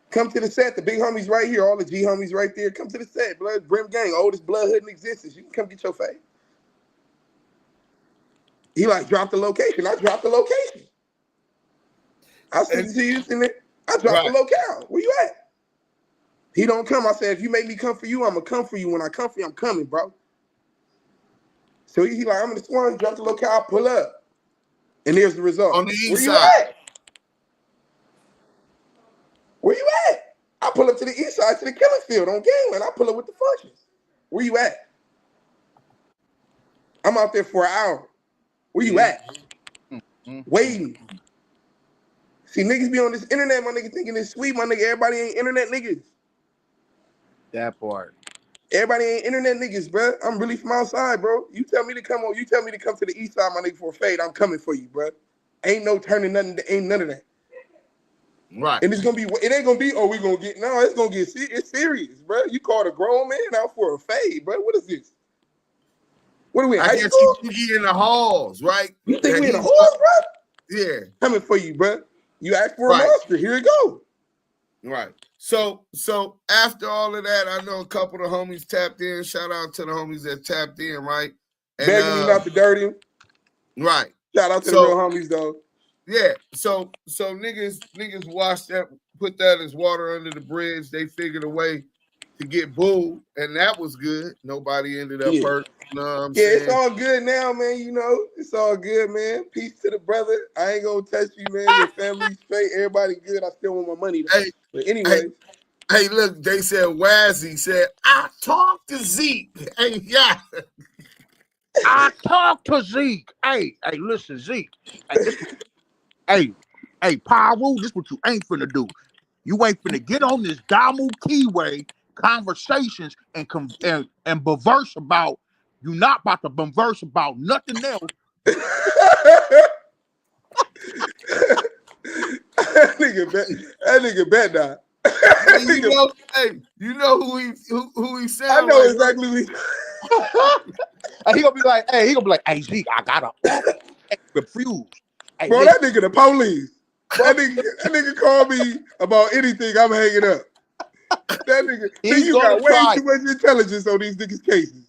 Come to the set. The big homies right here, all the G homies right there. Come to the set. Blood Brim Gang, oldest blood hood in existence. You can come get your fade. He like dropped the location. I dropped the location. I sent it to you in there. I dropped the locale. Where you at? He don't come. I said, if you make me come for you, I'm gonna come for you. When I come for you, I'm coming, bro. So he like, I'm in the Swan, drop the locale, pull up. And here's the result. On the east Where you side. at? Where you at? I pull up to the east side to the killing field on Gangland. I pull up with the functions. Where you at? I'm out there for an hour. Where you at? Waiting. See, niggas be on this internet, my nigga, thinking it's sweet, my nigga. Everybody ain't internet niggas. That part. Everybody ain't internet niggas, bro. I'm really from outside, bro. You tell me to come on. You tell me to come to the east side, my nigga, for a fade. I'm coming for you, bro. Ain't no turning nothing. Ain't none of that. Right. And it's gonna be. It ain't gonna be. Oh, we gonna get. No, it's gonna get. It's serious, bro. You called a grown man out for a fade, bro. What is this? What are we in high school? You get in the halls, right? You think we in the halls, bro? Yeah. Coming for you, bro. You asked for a monster. Here you go. Right. So after all of that, I know a couple of the homies tapped in. Shout out to the homies that tapped in, right? And, begging me not to dirty him. Right. Shout out to the real homies, though. Yeah. So niggas washed that, put that as water under the bridge. They figured a way to get booed, and that was good. Nobody ended up hurt. You know what I'm saying? It's all good now, man. You know, it's all good, man. Peace to the brother. I ain't gonna touch you, man. Your family's straight. Everybody good. I still want my money, though. Hey, but anyway. Hey, look, they said Wazzy said, I talked to Zeke. Hey, yeah. I talked to Zeke. Hey, listen, Zeke. Hey, Pyro, this what you ain't finna do. You ain't finna get on this Damu Kiwe Conversations and converse about You not about to converse about nothing else. That nigga bet not. You know who he sound I know like, exactly who he. And he gonna be like, hey, Zeke, I got a refuse. Hey, Bro, that nigga the police. That nigga call me about anything, I'm hanging up. That nigga, you got way too much intelligence on these niggas' cases.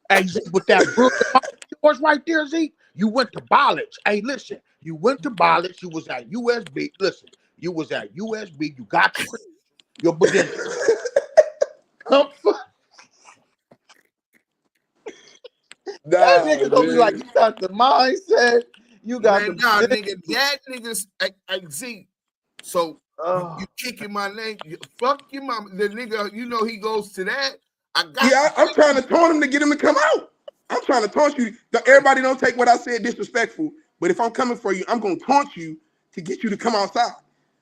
Hey, Zeke, with that book yours right there, Zeke, you went to college. Hey, listen, you went to college. You was at USB. Listen, you was at USB. You got your beginning. That nigga gonna be like, you got the mindset. You got the nigga. That nigga's Zeke. So you kicking my name? Fuck your mama. The nigga, you know he goes to that. I'm trying to taunt him to get him to come out. I'm trying to taunt you. Everybody don't take what I said disrespectful, but if I'm coming for you, I'm gonna taunt you to get you to come outside.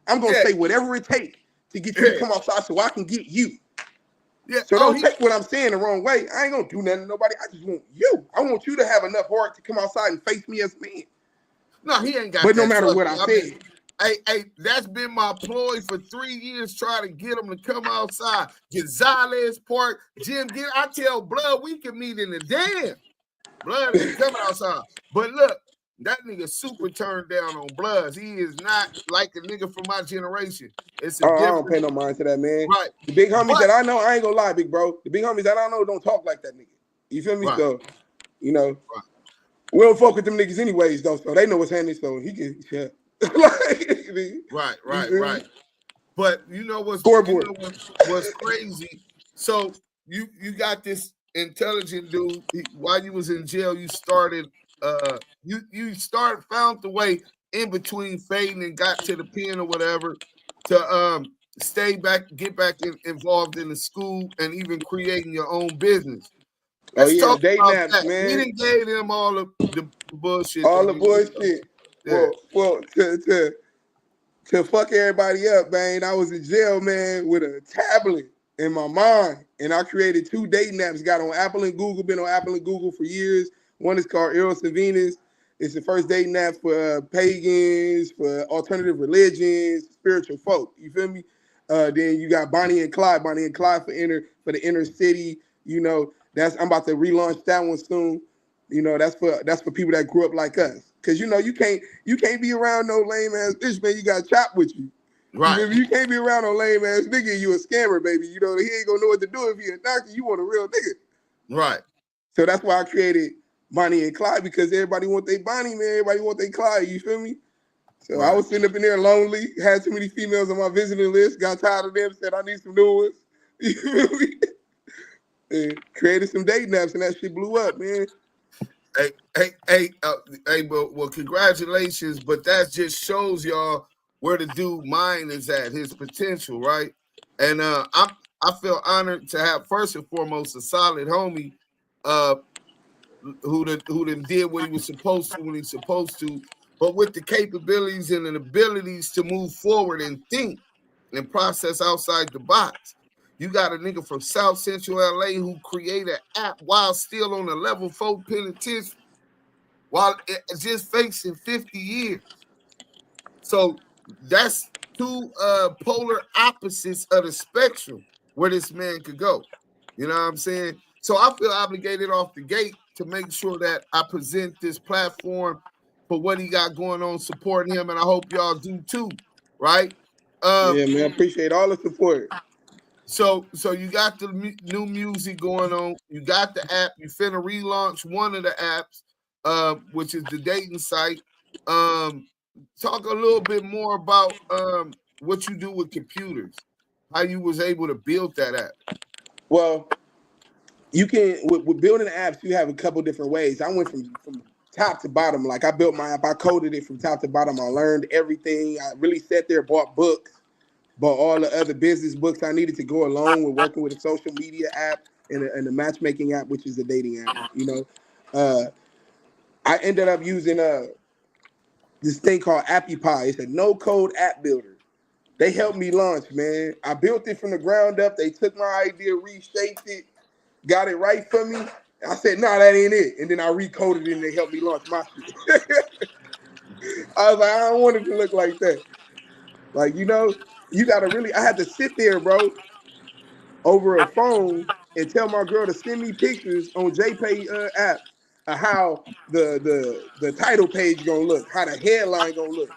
I'm gonna say whatever it takes to get you to come outside so I can get you. Yeah. So don't take what I'm saying the wrong way. I ain't gonna do nothing to nobody. I just want you. I want you to have enough heart to come outside and face me as a man. No, he ain't got. But no matter what I said. Hey, that's been my ploy for 3 years, trying to get him to come outside. Gonzalez Park, Jim. I tell Blood we can meet in the dam. Blood ain't coming outside. But look, that nigga super turned down on Bloods. He is not like a nigga from my generation. It's a different. I don't pay no mind to that, man. Right. The big homies that I know, I ain't gonna lie, big bro. The big homies that I know don't talk like that nigga. You feel me? Right. So, you know, we don't fuck with them niggas anyways, though. So they know what's happening. So he can, Right. But you know what's crazy? So you got this intelligent dude. While you was in jail, you started. Found the way in between fading and got to the pen or whatever to stay back, get back involved in the school and even creating your own business. Let's talk about naps, that. Man. We didn't gave them all the bullshit. All the bullshit. Yeah. Well, to fuck everybody up, man, I was in jail, man, with a tablet in my mind, and I created 2 dating apps. Got on Apple and Google. Been on Apple and Google for years. One is called Eros and Venus. It's the first dating app for pagans, for alternative religions, spiritual folk. You feel me? Then you got Bonnie and Clyde. Bonnie and Clyde for the inner city. You know, I'm about to relaunch that one soon. You know, that's for people that grew up like us. Cause you know you can't be around no lame ass bitch, man. You got chop with you. Right. You can't be around no lame ass nigga. You a scammer, baby. You know he ain't gonna know what to do if he a doctor. You want a real nigga. Right. So that's why I created Bonnie and Clyde, because everybody want their Bonnie, man. Everybody want their Clyde. You feel me? So right. I was sitting up in there lonely, had too many females on my visiting list, got tired of them, said I need some new ones. You feel me? And created some dating apps, and that shit blew up, man. Well, congratulations, but that just shows y'all where the dude mind is at, his potential, right? And I feel honored to have, first and foremost, a solid homie who done did what he was supposed to when he's supposed to, but with the capabilities and the abilities to move forward and think and process outside the box. You got a nigga from South Central LA who created an app while still on the level 4 penitentiary, while just facing 50 years. So that's 2 polar opposites of the spectrum where this man could go. You know what I'm saying? So I feel obligated off the gate to make sure that I present this platform for what he got going on, supporting him, and I hope y'all do too, right? Yeah, man, I appreciate all the support. So you got the new music going on. You got the app. You finna relaunch one of the apps, which is the dating site. Talk a little bit more about what you do with computers, how you was able to build that app. Well, you can with building apps, you have a couple different ways. I went from top to bottom. Like I built my app, I coded it from top to bottom. I learned everything. I really sat there, bought books. Bought all the other business books I needed to go along with working with a social media app and a matchmaking app, which is a dating app. You know, I ended up using this thing called AppyPie. It's a no-code app builder. They helped me launch, man. I built it from the ground up. They took my idea, reshaped it, got it right for me. I said, nah, that ain't it. And then I recoded it and they helped me launch my shit. I was like, I don't want it to look like that. Like, you know, you got to really, I had to sit there, bro, over a phone and tell my girl to send me pictures on JPay app of how the title page gonna look, how the headline gonna look,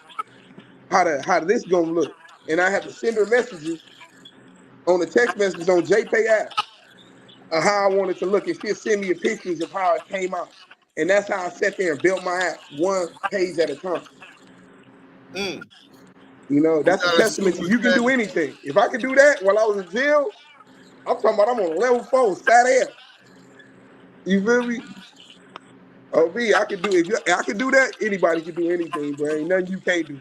how this gonna look. And I had to send her messages on the text messages on JPay app of how I wanted to look. And she'll send me pictures of how it came out. And that's how I sat there and built my app one page at a time. You know, that's a testament to you can do anything. If I could do that while I was in jail, I'm talking about I'm on level 4, sat air. You feel me? Oh, me, I could do I could do that. Anybody can do anything, bro. Ain't nothing you can't do.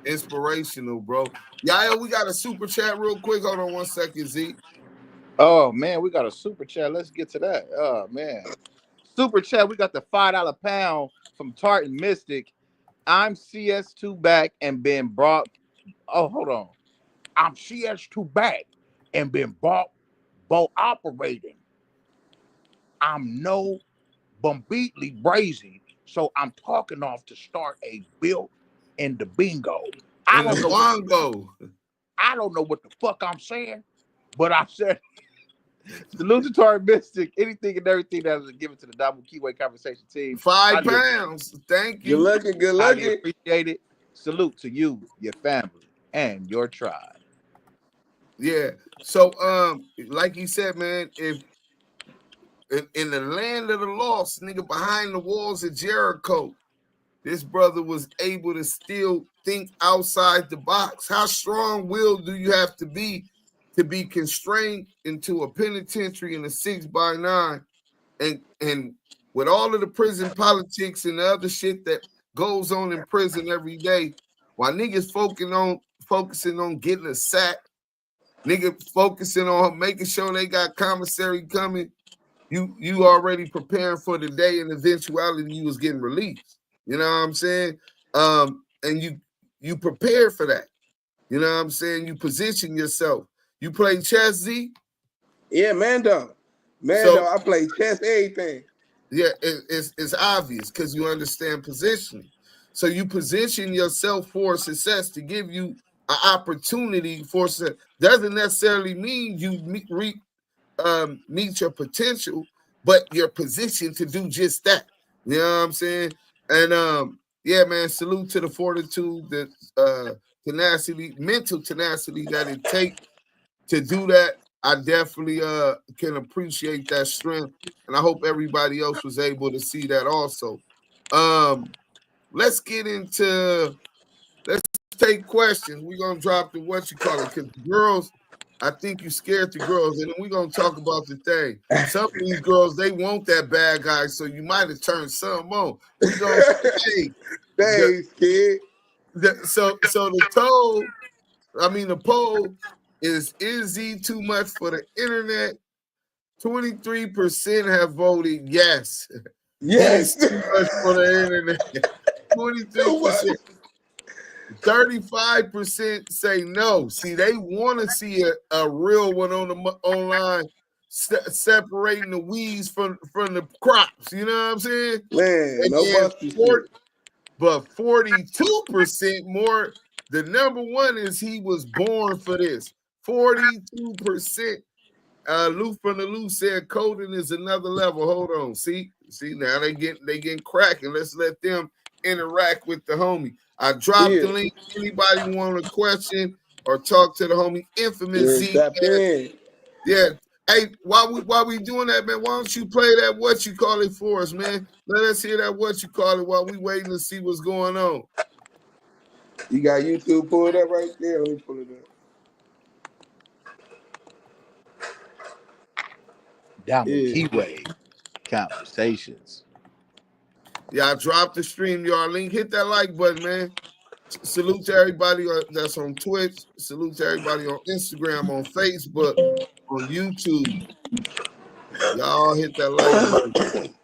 Inspirational, bro. Yaya, we got a super chat real quick. Hold on 1 second, Zeke. Oh man, we got a super chat. Let's get to that. Oh man, super chat. We got the $5 pound from Tartan Mystic. I'm CS2 back and been brought. Oh, hold on. I'm CS2 back and been bought operating. I'm no Bumbitly brazy, so I'm talking off to start a build in the bingo. I don't know what the fuck I'm saying, but I said salute to Tartan Mystic, anything and everything that was given to the Damu Kiwe Conversation team. 5 pounds. Thank you. Good looking. Appreciate it. Salute to you, your family, and your tribe. Yeah. So, like he said, man, if in the land of the lost, nigga, behind the walls of Jericho, this brother was able to still think outside the box. How strong-willed do you have to be constrained into a penitentiary in a 6x9, and with all of the prison politics and the other shit that goes on in prison every day, while niggas focusing on getting a sack, nigga focusing on making sure they got commissary coming, you already preparing for the day and eventuality you was getting released. You know what I'm saying? And you prepare for that. You know what I'm saying? You position yourself. You play chess, Z? Yeah, Mando, I play chess, everything. Yeah, it's obvious because you understand positioning. So you position yourself for success to give you an opportunity for success. Doesn't necessarily mean you meet your potential, but you're positioned to do just that. You know what I'm saying? And yeah, man, salute to the fortitude, the tenacity, mental tenacity that it takes to do that. I definitely can appreciate that strength, and I hope everybody else was able to see that also. Let's take questions. We're gonna drop the what you call it, because girls, I think you scared the girls, and then we're gonna talk about the thing. Some of these girls, they want that bad guy, so you might have turned some on. We're gonna say, thanks, kid. So the poll is he too much for the internet? 23% have voted yes. Yes. He's too much for the internet. 23%. 35% say no. See, they want to see a real one on the online separating the weeds from the crops. You know what I'm saying? Man, and no busty shit. But 42% more. The number one is he was born for this. 42%. Lou from the Lou said coding is another level. Hold on. See now they getting cracking. Let's let them interact with the homie. I dropped the link. Anybody want a question or talk to the homie Infamous Zeek? Yeah. Hey, while we doing that, man, why don't you play that what you call it for us, man? Let us hear that what you call it while we waiting to see what's going on. You got YouTube pulled up right there. Let me pull it up. Damu Kiwe Conversations. Yeah, I dropped the StreamYard link. Hit that like button, man. Salute to everybody that's on Twitch. Salute to everybody on Instagram, on Facebook, on YouTube. Y'all hit that like button.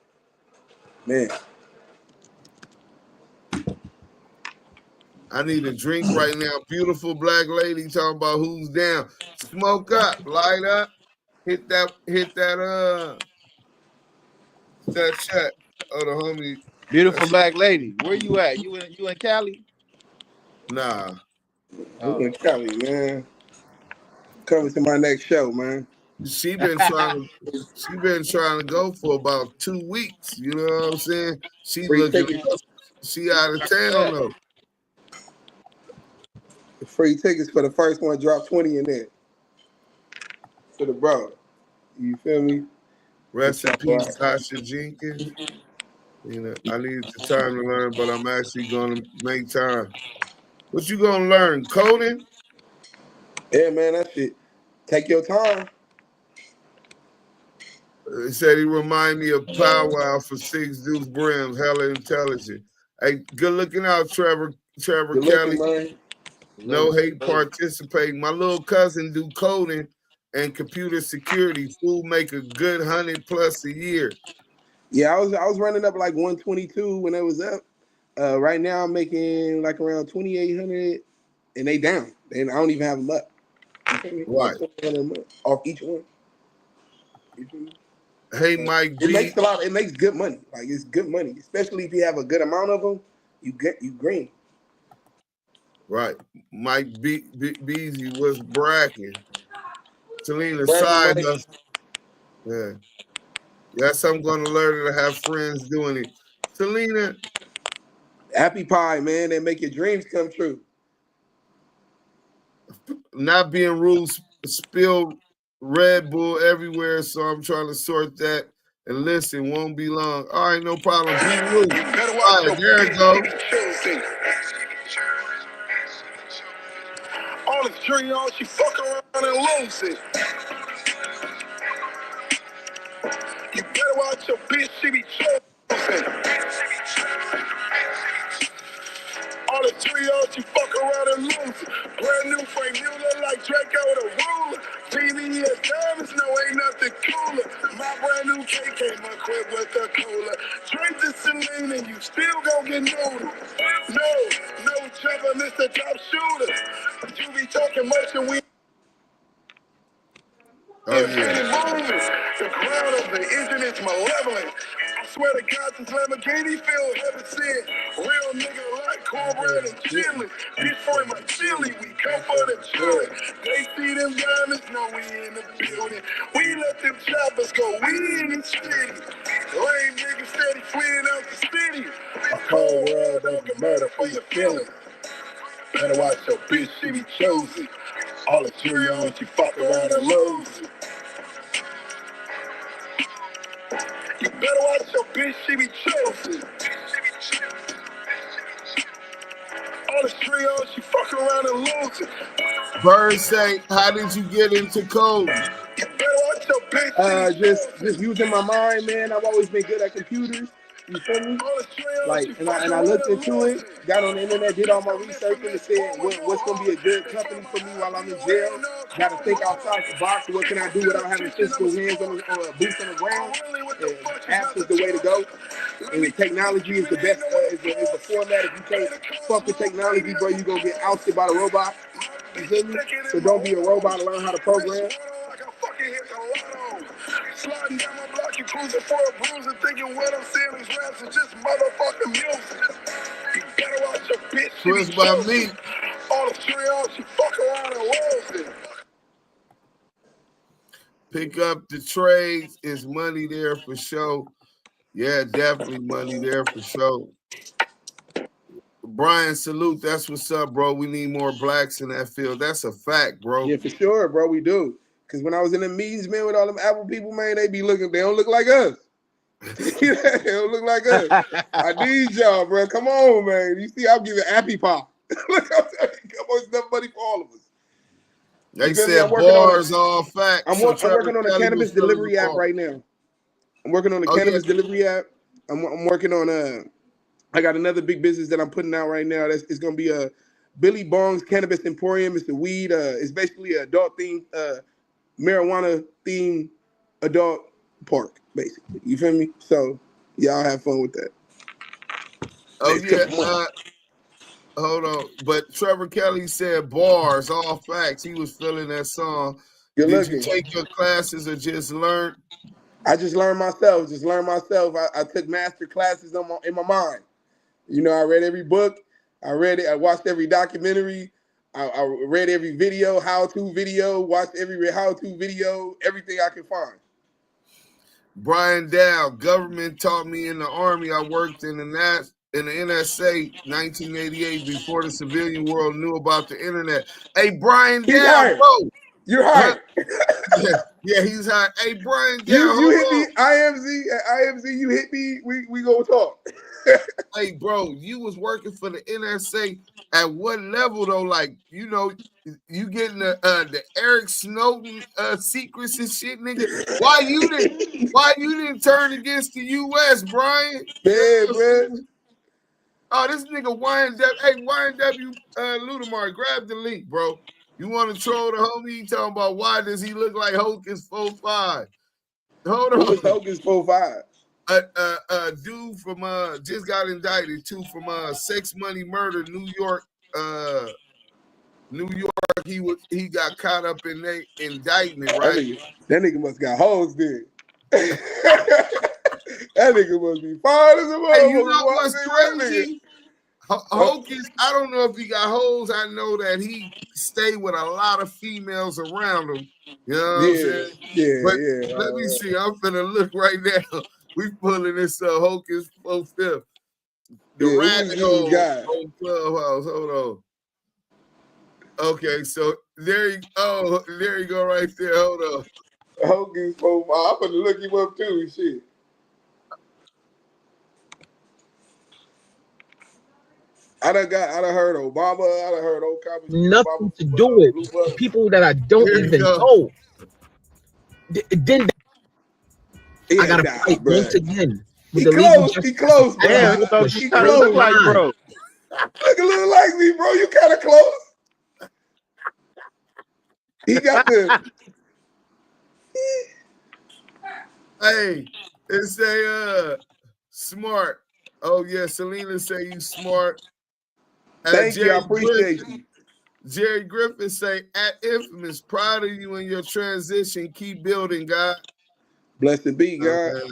Man. I need a drink right now. Beautiful black lady talking about who's down. Smoke up, light up. Hit that That chat. Oh, the homie. Beautiful black lady. Where you at? You in Cali? Nah. I'm in Cali, man. Coming to my next show, man. She been trying to go for about 2 weeks. You know what I'm saying? She Free looking tickets. up. She out of town though. Free tickets for the first one. Drop 20 in there. For the bro. You feel me? Rest in peace, Tasha Jenkins. You know, I needed the time to learn, but I'm actually gonna make time. What you gonna learn? Coding? Yeah, man, that shit. Take your time. He said he remind me of Powwow for Six Deuce Brims, hella intelligent. Hey, good looking out, Trevor Good Kelly. looking, man. No hate participating. My little cousin do coding and computer security. Fool make a good 100+ a year. Yeah, I was running up like 122 when it was up. Right now I'm making like around 2,800, and they down. And I don't even have them up. Right. Off each one. Hey, Mike It B. makes a lot. It makes good money. Like it's good money, especially if you have a good amount of them. You green. Right. Mike Beasy was bragging. Selena side hustle. Yeah. Yes, I'm going to learn to have friends doing it. Selena. Happy pie, man. They make your dreams come true. Not being rude, spilled Red Bull everywhere, so I'm trying to sort that. And listen, won't be long. All right, no problem. Be rude. All right, there it goes. All the Cheerios, she fuck around and lose it. You better watch your bitch, she be chosen. All the Cheerios, you fuck around and lose it. Brand new frame, you look like Draco the ruler. VVS diamonds, no, ain't nothing cooler. My brand new cake came equipped with a cooler. Drink this saline and you still gon' get noodle. No trouble, Mr. Top Shooter. You be talking much and we Oh, yeah. The crown of the engine is malevolent. I swear to God, this Lamborghini feel heaven sent. Real nigga like cornbread and chili. Before my chili, we come for the chili. They see them diamonds, know we in the building. We let them choppers go, we in the city. Lame niggas steady fleeing out the city. A cold world don't get murder for your feelings. Better watch your bitch, she be chosen. All the Cheerios, you fuck around and lose. You better watch your bitch, she be chosen. All the Cheerios, you fuck around and lose. Bird say, how did you get into coding? You better watch your bitch. Just using my mind, man. I've always been good at computers. You feel me? Like, and I looked into it, got on the internet, did all my research, and said, what's gonna be a good company for me while I'm in jail? Got to think outside the box. What can I do without having physical hands on boots on the ground? And apps is the way to go. And technology is the best. Is the format. If you can't fuck with technology, bro, you gonna get ousted by the robot. You feel me? So don't be a robot. Learn how to program. Sliding down my block, you cruising for a bruise and thinking what I'm saying is raps is just motherfucking music. You better watch your bitch. Twist by me. All the Cheerios, she fuck around and lose it. Pick up the trades. Is money there for sure? Yeah, definitely money there for sure. Brian, salute. That's what's up, bro. We need more blacks in that field. That's a fact, bro. Yeah, for sure, bro. We do. Because when I was in the meetings, man, with all them Apple people, man, they don't look like us. They don't look like us. I need y'all, bro. Come on, man. You see, I'm giving Appy Pop. Look, I'm telling you, come on, it's enough money for all of us. They said bars, all facts. I'm working on a cannabis delivery app right now. I'm working on a cannabis delivery app. I'm working on I got another big business that I'm putting out right now. It's gonna be a Billy Bong's Cannabis Emporium. It's a weed. It's basically an adult themed, marijuana themed adult park, basically. You feel me? So y'all have fun with that. Oh yeah. Hold on. But Trevor Kelly said bars, all facts. He was feeling that song. Did you take your classes or just learn? I just learned myself. I took master classes in my mind. You know, I read every book. I read it. I watched every documentary. I read every video, how-to video, watched every how-to video, everything I could find. Brian Dow, government taught me in the Army. I worked in the NSA 1988 before the civilian world knew about the internet. Hey, Brian Dow, bro. You're hired. Yeah, he's hired. Hey, Brian Dow, you hit me, IMZ, you hit me, we gonna talk. Hey, bro, you was working for the NSA at what level though? Like, you know, you getting the Eric Snowden secrets and shit, nigga. Why you didn't turn against the US, Brian? Man. Oh, this nigga YNW. Hey, YNW Ludamar, grab the link, bro. You want to troll the homie? He talking about why does he look like Hocus 4-5? Hold on. Who's Hocus 4-5? Dude from just got indicted too from sex money murder, New York. He got caught up in the indictment, right? That nigga must got hoes then. That nigga must be fine as a motherfucker. Hey, you know what's crazy? Hocus, I don't know if he got hoes. I know that he stayed with a lot of females around him. You know what I'm saying? Yeah. Let me see. I'm finna look right now. We pulling this Hocus 4-5. The rabbit hole on Clubhouse. Hold on. Okay, so there you go right there. Hold on. Hocus 4-5. I'm gonna look him up too. Shit. I done heard Obama. I done heard old comments. Nothing to do with people that I don't even know. Then I gotta fight once again. He close, bro. Damn, he kind of look like, bro. Look a little like me, bro. You kind of close. He got the. Hey, it say smart. Oh yeah, Selena say you smart. Thank you, I appreciate you. Jerry Griffin say at Infamous, proud of you in your transition. Keep building, God. Blessed be, God.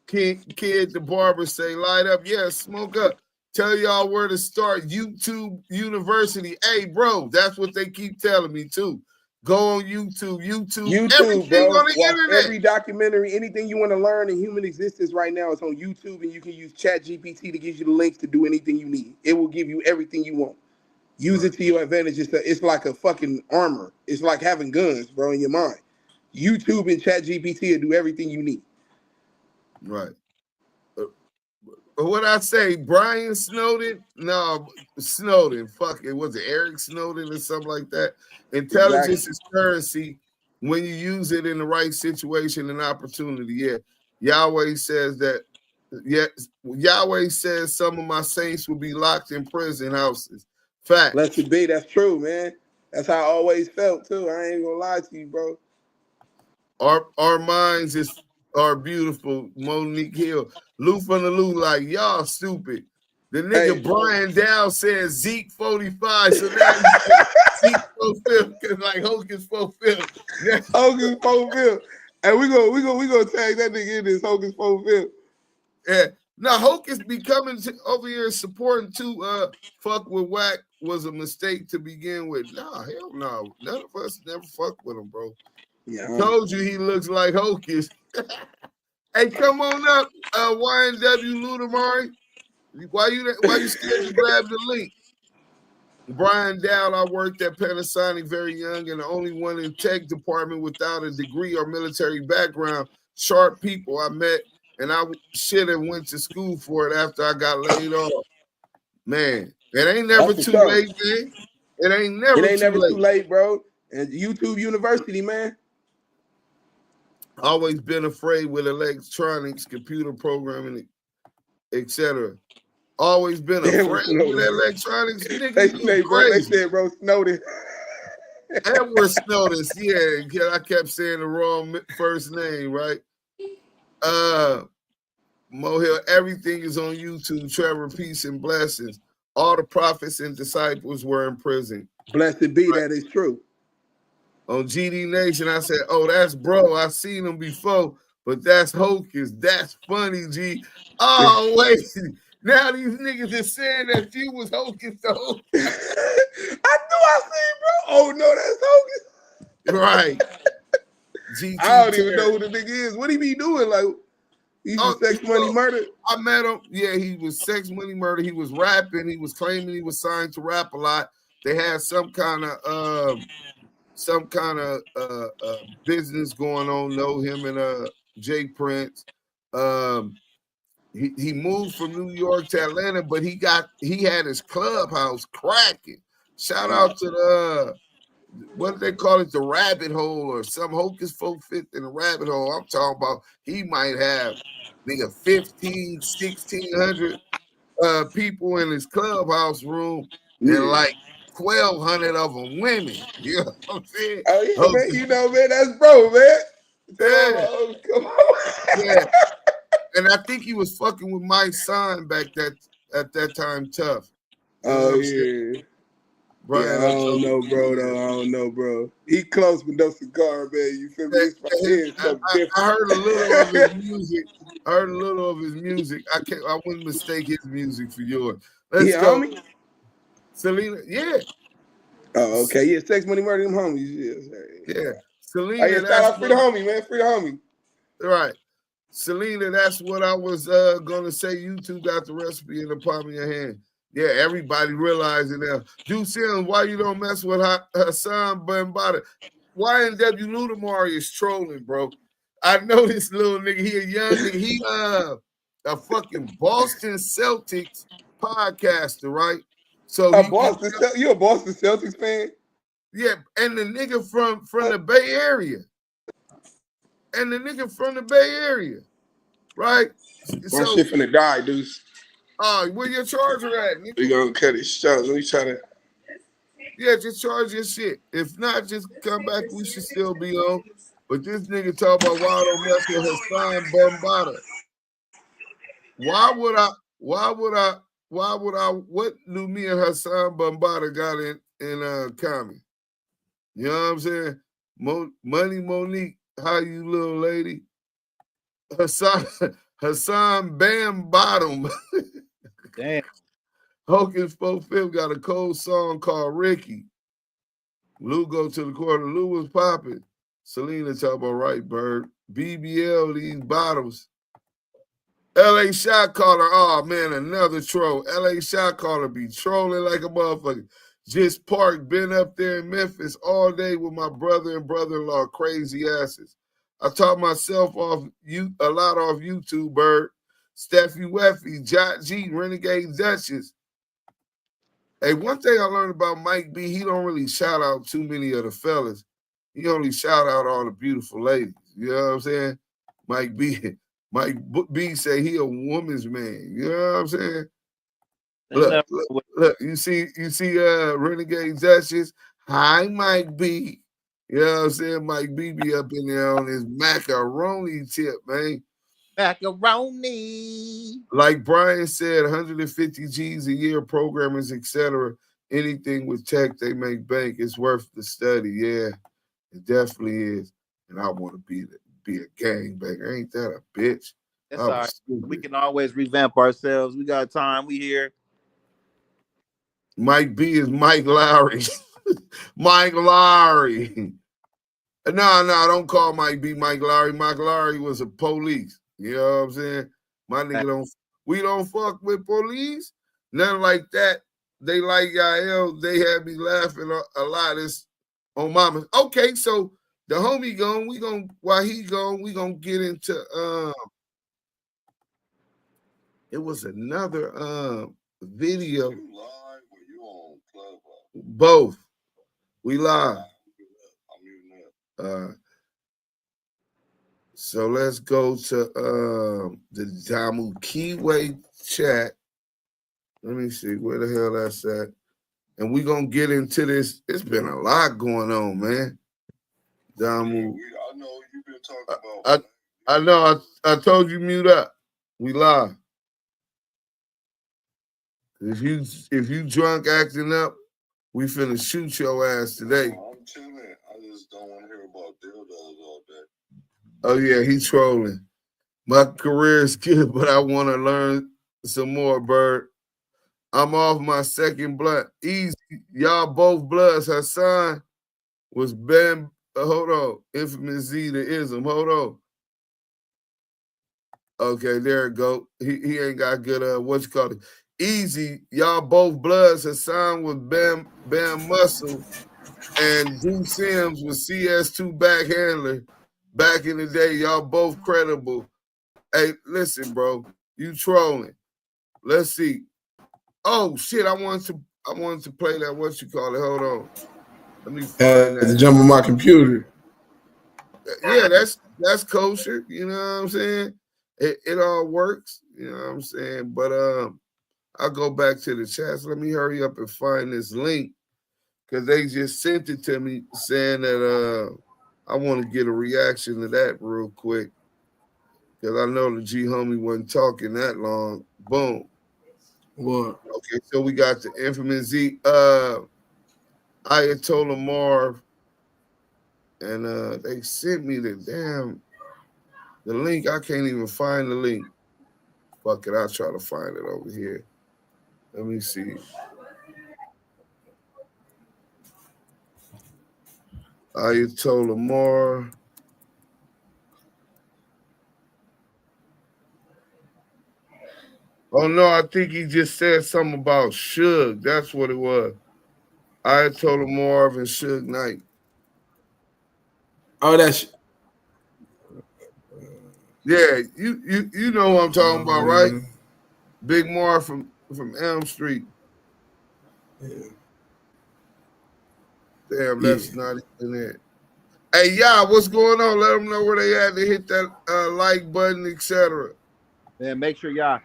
Kid the barber say light up. Yeah, smoke up. Tell y'all where to start. YouTube University. Hey, bro, that's what they keep telling me too. Go on YouTube, everything, bro. On the internet. Every documentary, anything you want to learn in human existence right now is on YouTube, and you can use ChatGPT to give you the links to do anything you need. It will give you everything you want. Use it to your advantage. It's like a fucking armor. It's like having guns, bro, in your mind. YouTube and ChatGPT will do everything you need. Right. What I say, Brian Snowden? No, Snowden. Fuck it. Was it Eric Snowden or something like that? Intelligence is currency when you use it in the right situation and opportunity. Yeah. Yahweh says that. Yeah. Yahweh says some of my saints will be locked in prison houses. Fact. Blessed be. That's true, man. That's how I always felt too. I ain't gonna lie to you, bro. Our minds are beautiful. Monique Hill. Lou from the Lou, like, y'all stupid. The nigga Brian Dow says Zeek 45, so now Zeek 4-5, because like Hocus 4-5. Hocus 4-5. And we gonna tag that nigga in this Hocus 4-5. Yeah. Now Hocus be coming over here supporting too. Fuck with Whack was a mistake to begin with. Nah, hell no. None of us never fuck with him, bro. Yeah. I told you he looks like Hocus. Hey, come on up, YNW Ludamari. Why you scared to grab the link? Brian Dow, I worked at Panasonic very young and the only one in tech department without a degree or military background. Sharp people I met, and I should have went to school for it after I got laid off. Man, it ain't never too late, man. It ain't never too late, bro. And YouTube University, man. Always been afraid with electronics, computer programming, etc. Always been afraid with electronics. They said, bro, Snowden. Edward Snowden, yeah. I kept saying the wrong first name, right? Mohill, everything is on YouTube. Trevor, peace and blessings. All the prophets and disciples were in prison. Blessed be, that is true. On GD Nation, I said, oh, that's bro. I seen him before. but that's hocus. That's funny, G. Oh, wait. Now these niggas is saying that you was hocus the whole time. I knew I seen, bro. Oh, no, that's hocus. Right. GT I don't even know who the nigga is. What he be doing? Like, he's sex, money, murder? I met him. Yeah, he was sex, money, murder. He was rapping. He was claiming he was signed to rap a lot. They had some kind of business going on. Know him and Jay Prince. He moved from New York to Atlanta, but he had his clubhouse cracking. Shout out to the what do they call it, the rabbit hole or some hocus folk fit in the rabbit hole. I'm talking about he might have nigga 15, 1,600 people in his clubhouse room and like 1,200 of them women. You know what I'm saying? Oh yeah, man. You know, man, that's bro, man. Yeah. Come on. Yeah. And I think he was fucking with my son back at that time, tough. Oh yeah. Brian, yeah, I don't know, bro. Though I don't know, bro. He close with no cigar, man. You feel me? I heard a little of his music. I wouldn't mistake his music for yours. Let's go. Homie? Selena, yeah. Oh, okay. Yeah, sex, money, murder, them homies. Yeah. Selena. Shout out free the homie, man. Free the homie. Right. Selena, that's what I was gonna say. You two got the recipe in the palm of your hand. Yeah, everybody realizing now. Dude, Sims, why you don't mess with Hassan Bambata? YNW Ludamari is trolling, bro. I know this little nigga. He a young nigga. He a fucking Boston Celtics podcaster, right? So you a Boston Celtics fan? Yeah, and the nigga from the Bay Area. Right? My shit finna die, dude. Oh, where your charger at? Nigga? We gonna cut it short. Let me try to. Yeah, just charge your shit. If not, just come back. We should still be on. But this nigga talk about why I don't mess with Hassan Bambata. What do me and Hassan Bambata got in comedy? You know what I'm saying? Money Monique, how you little lady? Hassan Bam Bottom. Damn. Hocus Fifth got a cold song called Ricky. Lou go to the corner. Lou was popping. Selena talk about right, Bird. BBL, these bottles. LA Shot Caller, oh man, another troll. LA Shot Caller be trolling like a motherfucker. Just parked, been up there in Memphis all day with my brother and brother-in-law, crazy asses. I taught myself a lot off YouTube, Bird. Steffi Weffy, Jot G, Renegade Duchess. Hey, one thing I learned about Mike B, he don't really shout out too many of the fellas. He only shout out all the beautiful ladies. You know what I'm saying? Mike B say he a woman's man. You know what I'm saying? Look, you see Renegade Duchess. Hi, Mike B. You know what I'm saying? Mike B be up in there on his macaroni tip, man. Macaroni. Like Brian said, 150 G's a year, programmers, etc. Anything with tech, they make bank. It's worth the study. Yeah, it definitely is. And I want to be a gangbanger. Ain't that a bitch? That's all right. We can always revamp ourselves. We got time. We here. Mike B is Mike Lowry. Mike Lowry. No, don't call Mike B Mike Lowry. Mike Lowry was a police. You know what I'm saying? My nigga we don't fuck with police. Nothing like that. They like Yael. They had me laughing a lot. It's on mama. Okay, so the homie gone. While he gone, we gonna get into it was another video. You live or you on Clubhouse? Both. We live. I'm muting up. So let's go to the Damu Kiwe chat. Let me see where the hell that's at. And we're going to get into this. It's been a lot going on, man. Damu. I know you've been talking about. I know. I told you mute up. We live. If you drunk acting up, we finna shoot your ass today. I'm chilling. I just don't want to hear about dildos all day. Oh yeah, he's trolling. My career is good, but I want to learn some more, Bird. I'm off my second blunt. Easy. Y'all both bloods. Hassan was Bam. Hold on. Infamous Z to ism. Hold on. Okay, there it go. He ain't got good what you call it. Easy. Y'all both bloods. Hassan was Bam Muscle. And D Sims was CS2 backhandler. Back in the day, y'all both credible. Hey, listen, bro. You trolling. Let's see. Oh shit! I wanted to play that. What you call it? Hold on. Let me find that. To jump on my computer. Yeah, that's kosher. You know what I'm saying? It all works. You know what I'm saying? But I'll go back to the chats. Let me hurry up and find this link because they just sent it to me saying that I want to get a reaction to that real quick because I know the G homie wasn't talking that long. Boom. What? Okay, so we got the Infamous Zeek, Ayatollah Marv, and they sent me the link. I can't even find the link. Fuck it, I'll try to find it over here. Let me see. Ayatollah Marv. Oh no, I think he just said something about Suge. That's what it was. Ayatollah Marv and Suge Knight. Oh, that's yeah. You know what I'm talking about, right? Big Marv from Elm Street. Yeah. Damn, that's not even it. Hey, y'all, what's going on? Let them know where they at to hit that like button, etc. Man, make sure y'all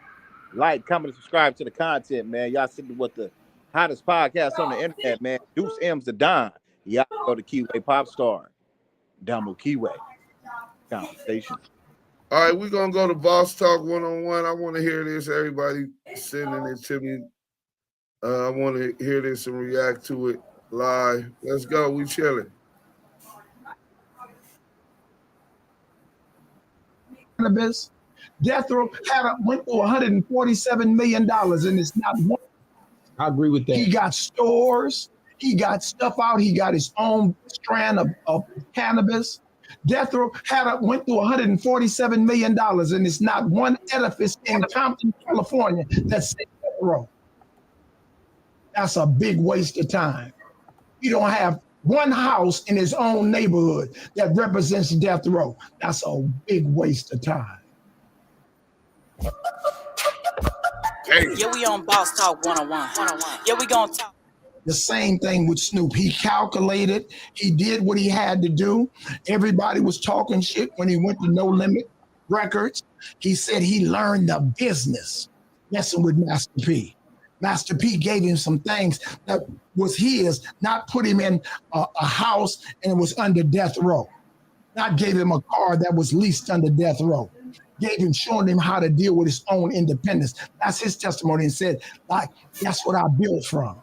like, comment, and subscribe to the content, man. Y'all sitting with the hottest podcast on the internet, man. Deuce M's the Don. Y'all go to Kiwe Pop Star. Damu Kiwe Conversations. All right, we're going to go to Boss Talk 101. I want to hear this. Everybody sending it to me. I want to hear this and react to it live. Let's go. We chilling. Cannabis. Death Row went for $147 million, and it's not one. I agree with that. He got stores. He got stuff out. He got his own strand of cannabis. Death Row went through $147 million, and it's not one edifice in Compton, California that's Death Row. That's a big waste of time. You don't have one house in his own neighborhood that represents Death Row. That's a big waste of time. Yeah, we on Boss Talk 101. Yeah, we gonna talk. The same thing with Snoop. He calculated. He did what he had to do. Everybody was talking shit when he went to No Limit Records. He said he learned the business messing with Master P. Master P gave him some things that was his, not put him in a house and it was under death row. Not gave him a car that was leased under death row. Gave him, showing him how to deal with his own independence. That's his testimony, and said, like, that's what I built from.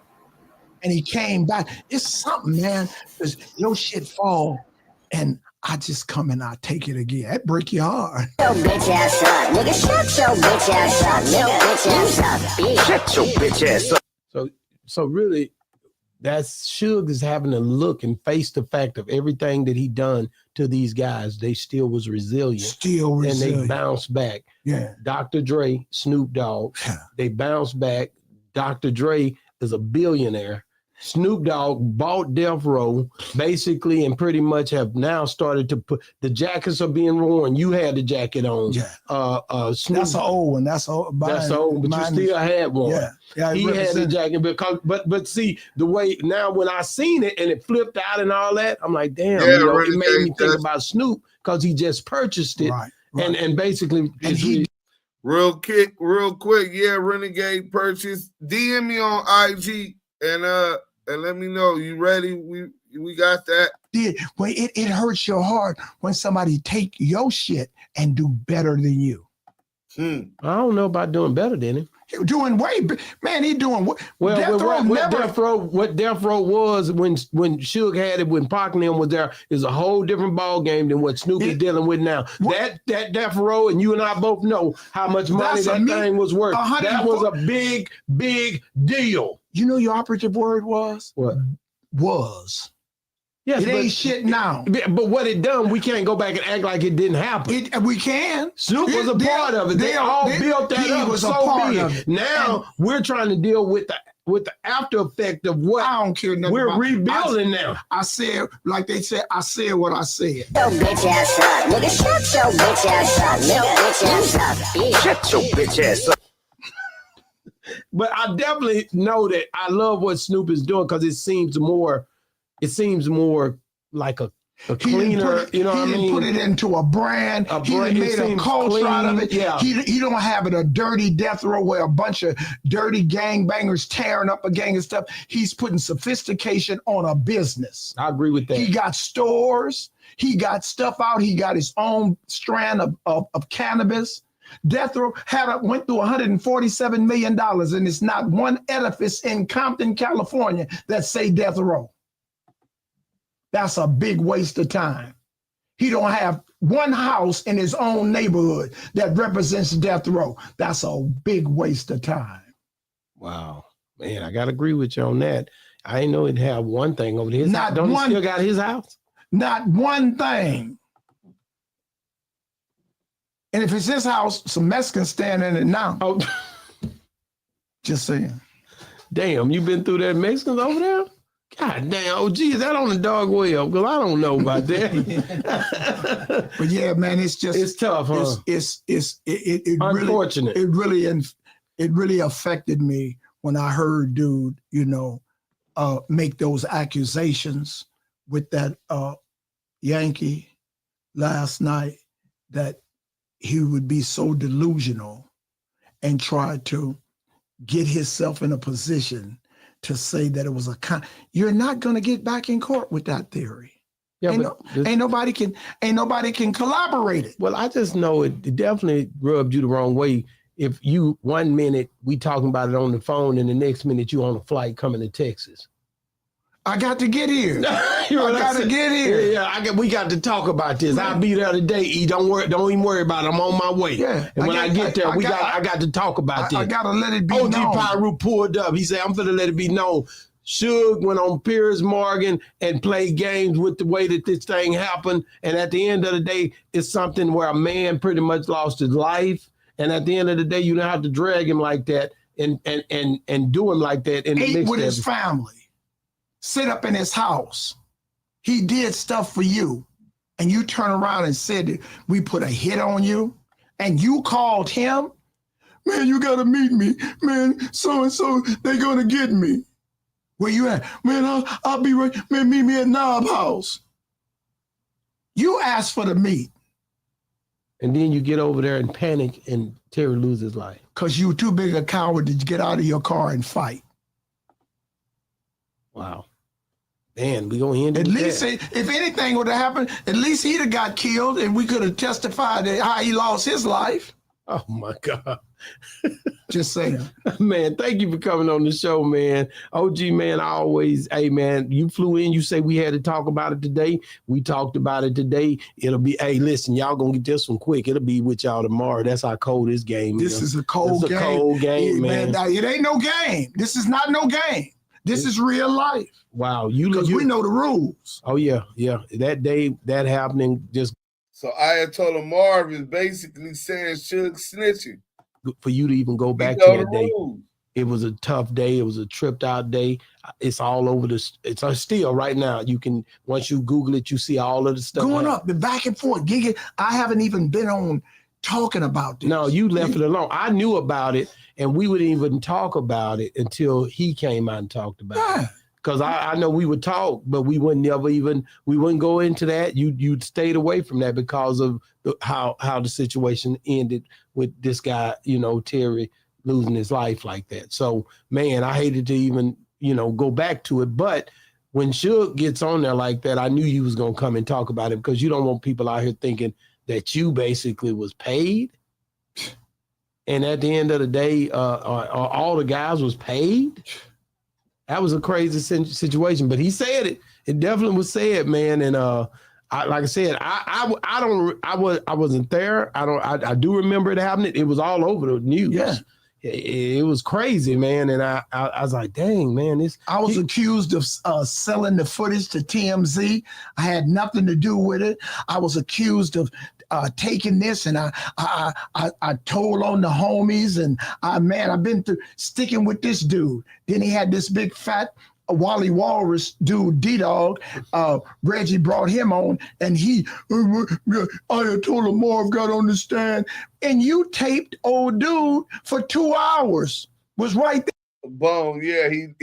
And he came back. It's something, man, because your shit fall, and I just come and I take it again. That break your heart. Yo, bitch ass up, nigga. Shut your bitch ass up, nigga. Bitch ass up, bitch. Shut your bitch ass up. So really, that's Suge is having to look and face the fact of everything that he done to these guys. They still was resilient. And they bounced back. Yeah. Dr. Dre, Snoop Dogg, they bounced back. Dr. Dre is a billionaire. Snoop Dogg bought Death Row basically, and pretty much have now started to put the jackets are being worn. You had the jacket on. Yeah. Snoop, that's an old one. That's old. That's old, but you still had one. Yeah. He had the jacket but see the way now when I seen it and it flipped out and all that, I'm like, damn, it made me think about Snoop because he just purchased it. Right. And basically and he real quick, Renegade purchase. DM me on IG and let me know. You ready? We got that. Well, it hurts your heart when somebody take your shit and do better than you. I don't know about doing better than him. He was doing man. He doing what? Well, what Death Row was when Suge had it, when Pac and them was there, is a whole different ball game than what Snoop is dealing with now. That Death Row, and you and I both know how much money that thing was worth. That was a big deal. You know your operative word was? What? Was. Yes, it ain't shit now. But what it done, we can't go back and act like it didn't happen. We can. Snoop was a part of it. They all built that up. Was so a part big. Of it. Now we're trying to deal with the after effect of what I don't care nothing we're about. rebuilding now. I said, like they said, I said what I said. Yo, bitch ass up, nigga. Shut your bitch ass up, nigga. Bitch ass up, bitch. Shut your bitch ass up. But I definitely know that I love what Snoop is doing because it seems more like a cleaner, you know what I mean? He didn't put it into a brand. He made a culture out of it. Yeah. He don't have it a dirty death row where a bunch of dirty gangbangers tearing up a gang and stuff. He's putting sophistication on a business. I agree with that. He got stores. He got stuff out. He got his own strand of cannabis. Death Row went through $147 million, and it's not one edifice in Compton, California that say Death Row. That's a big waste of time. He don't have one house in his own neighborhood that represents Death Row. That's a big waste of time. Wow, man, I gotta agree with you on that. I didn't know he'd have one thing over his house. Don't he still got his house? Not one thing. And if it's his house, some Mexicans stand in it now. Oh, just saying. Damn, you been through that Mexicans over there? God damn, oh geez, that on the dog way up, because I don't know about that. But yeah, man, it's tough, huh? It's unfortunate. It really affected me when I heard dude, make those accusations with that Yankee last night, that he would be so delusional and try to get himself in a position to say that it was you're not going to get back in court with that theory. Yeah, ain't nobody can collaborate it. Well, I just know it definitely rubbed you the wrong way. If you 1 minute we talking about it on the phone, and the next minute you on a flight coming to Texas. I got to get here. I got to get here. Yeah, we got to talk about this. I'll be there today. E, don't even worry about it. I'm on my way. Yeah. And when I get there, I got to talk about this. I got to let it be known. OG Pyru pulled up. He said, I'm going to let it be known. Suge went on Piers Morgan and played games with the way that this thing happened. And at the end of the day, it's something where a man pretty much lost his life. And at the end of the day, you don't have to drag him like that and do him like that. In the ate with his family. Sit up in his house. He did stuff for you. And you turn around and said, we put a hit on you. And you called him. Man, you got to meet me. Man, so-and-so, they're going to get me. Where you at? Man, I'll be right. Man, meet me at Knob House. You asked for the meet. And then you get over there and panic and Terry loses his life. Because you were too big a coward to get out of your car and fight. Wow. Man, we gonna end it. At least, if anything would have happened, at least he'd have got killed, and we could have testified that how he lost his life. Oh my God! Just saying, man. Thank you for coming on the show, man. OG, man. Hey, man. You flew in. You say we had to talk about it today. We talked about it today. It'll be. Hey, listen, y'all gonna get this one quick. It'll be with y'all tomorrow. That's how cold this game is. This is a cold game. It's a cold game, man. It ain't no game. This is not no game. This is real life. Wow, because we know the rules. Oh yeah. That day, that happening, just. So Ayatollah Marv is basically saying Suge snitching. For you to even go back to that day, it was a tough day. It was a tripped out day. It's all over it's still right now. You can, once you Google it, you see all of the stuff going up, the back and forth, gigging. I haven't even been on talking about this. No, you left it alone. I knew about it, and we wouldn't even talk about it until he came out and talked about it. Because I know we would talk, but we wouldn't go into that. You'd stayed away from that because of how the situation ended with this guy, Terry losing his life like that. So, man, I hated to even, go back to it. But when Suge gets on there like that, I knew you was going to come and talk about it, because you don't want people out here thinking that you basically was paid. And at the end of the day, all the guys was paid. That was a crazy situation, but he said it. It definitely was said, man. And like I said, I wasn't there. I do remember it happening. It was all over the news. Yeah. It was crazy, man. And I was like, dang, man, I was accused of selling the footage to TMZ. I had nothing to do with it. I was accused of taking this, and I told on the homies, and I've been through sticking with this dude. Then he had this big fat Wally Walrus dude, D-Dog. Reggie brought him on, and Ayatollah Marv got on the stand, and you taped old dude for 2 hours. Was right there. Bone, yeah, he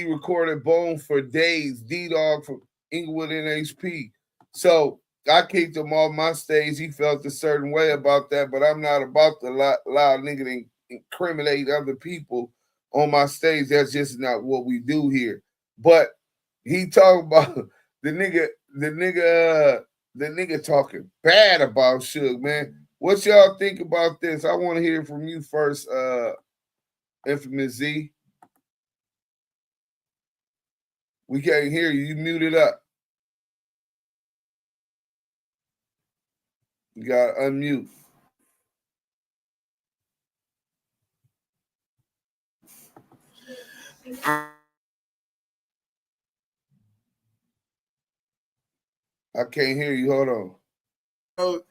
recorded Bone for days. D-Dog from Inglewood NHP. So I kicked him off my stage. He felt a certain way about that, but I'm not about to allow a nigga to incriminate other people on my stage. That's just not what we do here. But he talking about the nigga talking bad about Suge, man. What y'all think about this? I want to hear from you first, Infamous Z. We can't hear you. You muted up. You gotta unmute. I can't hear you. Hold on. Oh,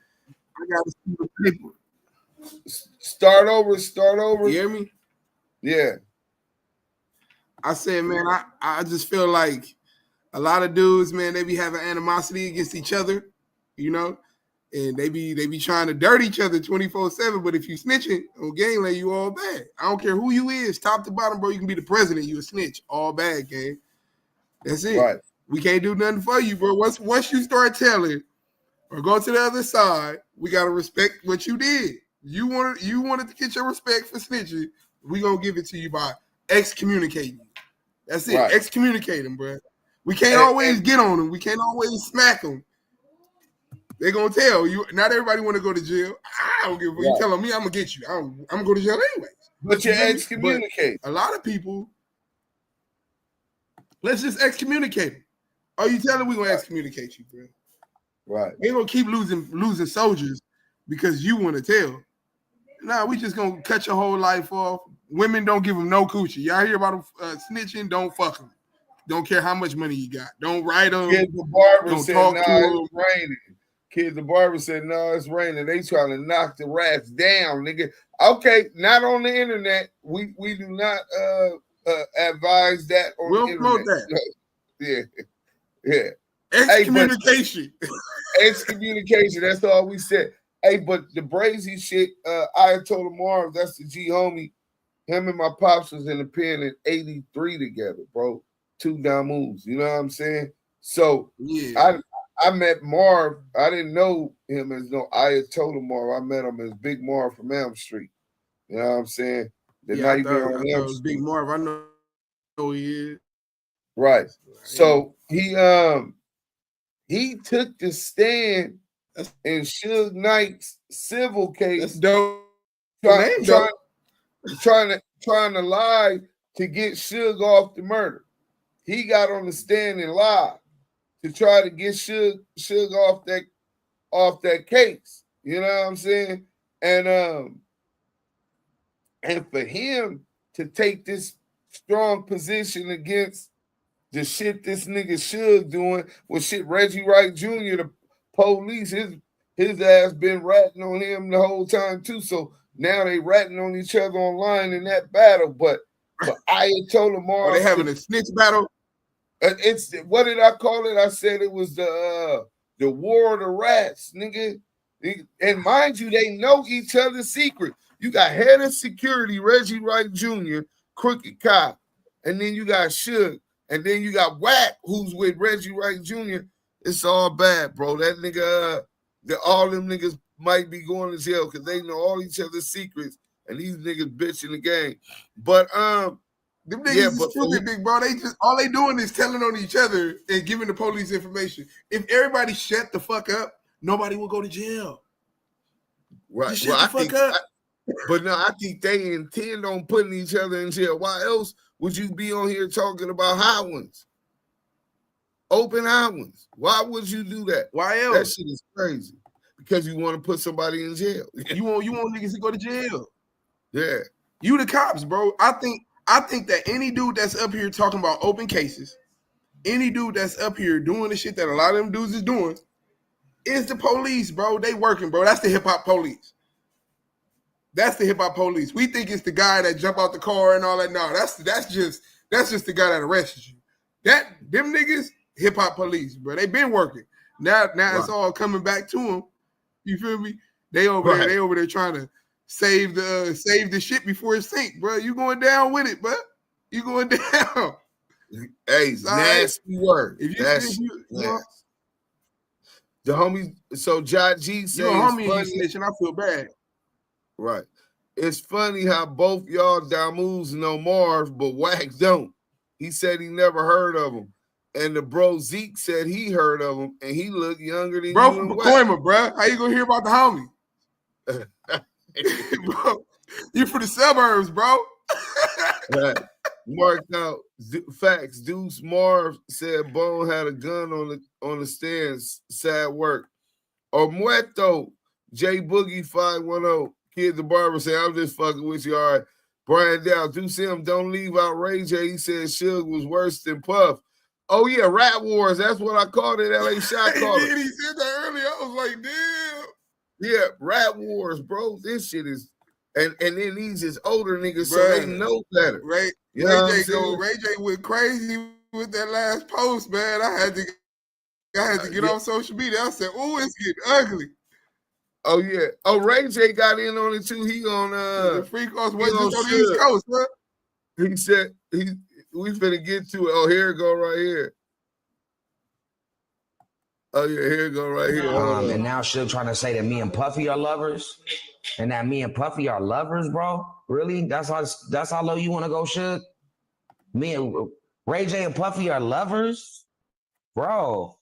I got to see the paper. Start over. You hear me? Yeah. I said, man, I just feel like a lot of dudes, man, they be having animosity against each other, you know, and they be trying to dirt each other 24/7. But if you snitching on game, like you all bad. I don't care who you is, top to bottom, bro. You can be the president, you a snitch, all bad, gang. That's it. Right. We can't do nothing for you, bro. Once you start telling or go to the other side, we gotta respect what you did. You wanted to get your respect for snitching. We gonna give it to you by excommunicating you. That's it. Right. Excommunicate them, bro. We can't always get on them. We can't always smack them. They're gonna tell you. Not everybody want to go to jail. I don't give a fuck. You telling me I'm gonna get you. I'm gonna go to jail anyways. But you excommunicate. But a lot of people. Let's just excommunicate them. Oh, you telling we gonna excommunicate you, bro? Right. They gonna keep losing soldiers because you want to tell. Nah, we just gonna cut your whole life off. Women don't give them no coochie. Y'all hear about them snitching? Don't fuck them. Don't care how much money you got. Don't write them. Kids the barber don't said, talk nah, to them. it's raining. Kids the barber said, no, it's raining. They trying to knock the rats down, nigga. Okay, not on the internet. We do not advise that on the internet. We'll promote that. Yeah. Excommunication. Excommunication. That's all we said. Hey, but the brazy shit, Ayatollah Marv, that's the G homie. Him and my pops was in the pen in 83 together, bro. 2 Damus. You know what I'm saying? So yeah. I met Marv. I didn't know him as no Ayatollah Marv. I met him as Big Marv from Elm Street. You know what I'm saying? The Nightmare on Elm Street. Big Marv. I know who he is. Right. So he took the stand in Suge Knight's civil case. That's dope. Trying to lie to get Suge off the murder. He got on the stand and lied to try to get Suge off that case. You know what I'm saying? And for him to take this strong position against the shit this nigga Suge doing with shit Reggie Wright Jr., the police, his ass been ratting on him the whole time too. So now they ratting on each other online in that battle. But Ayatollah Marv, they having a snitch battle. It's what did I call it? I said it was the war of the rats, nigga. And mind you, they know each other's secret. You got head of security Reggie Wright Jr., crooked cop, and then you got Suge, and then you got Wack, who's with Reggie Wright Jr. It's all bad, bro. That nigga, all them niggas might be going to jail because they know all each other's secrets, and these niggas bitching the game. But them niggas is stupid, big bro. They just all they doing is telling on each other and giving the police information. If everybody shut the fuck up, nobody will go to jail. Right. Shut the fuck up. But no, I think they intend on putting each other in jail. Why else would you be on here talking about high ones? Open high ones. Why would you do that? Why else? That shit is crazy. Because you want to put somebody in jail. You want niggas to go to jail. Yeah. You the cops, bro. I think that any dude that's up here talking about open cases, any dude that's up here doing the shit that a lot of them dudes is doing, is the police, bro. They working, bro. That's the hip-hop police. That's the hip-hop police. We think it's the guy that jump out the car and all that. No, that's just the guy that arrested you. Them niggas, hip-hop police, bro. They been working. Now right. It's all coming back to them. You feel me? They over there trying to save the shit before it sink, bro. You going down with it, bro. You going down. Hey, nasty word. If you that's nasty. The homie, so Jai G says, your homie ain't snitching, I feel bad. Right. It's funny how both y'all Damus know Marv, but Wack don't. He said he never heard of him. And the bro Zeek said he heard of him, and he looked younger than bro, you. Bro, bro. How you gonna hear about the homie? Bro, you from the suburbs, bro. Right. Marked out facts. Deuce Marv said Bone had a gun on the stands. Sad work. Or Muerto J Boogie 510. Kid the barber say I'm just fucking with you. All right. Brian Dow. Deuce him. Don't leave out Ray J. He said Suge was worse than Puff. Oh yeah, Rat Wars. That's what I called it. LA Shot called it. He said that earlier. I was like, damn. Yeah, Rat Wars, bro. This shit is, and then these is older niggas, so they know better. Right. Ray J went crazy with that last post, man. I had to get off social media. I said, "Oh, it's getting ugly." Oh yeah. Oh, Ray J got in on it too. He on the free coast wasn't on the East Coast, huh? He said we finna get to it. Oh, here it go right here. Oh yeah, here it go right here. And now Suge trying to say that me and Puffy are lovers, and that me and Puffy are lovers, bro. Really? That's how low you want to go, Suge? Me and Ray J and Puffy are lovers, bro.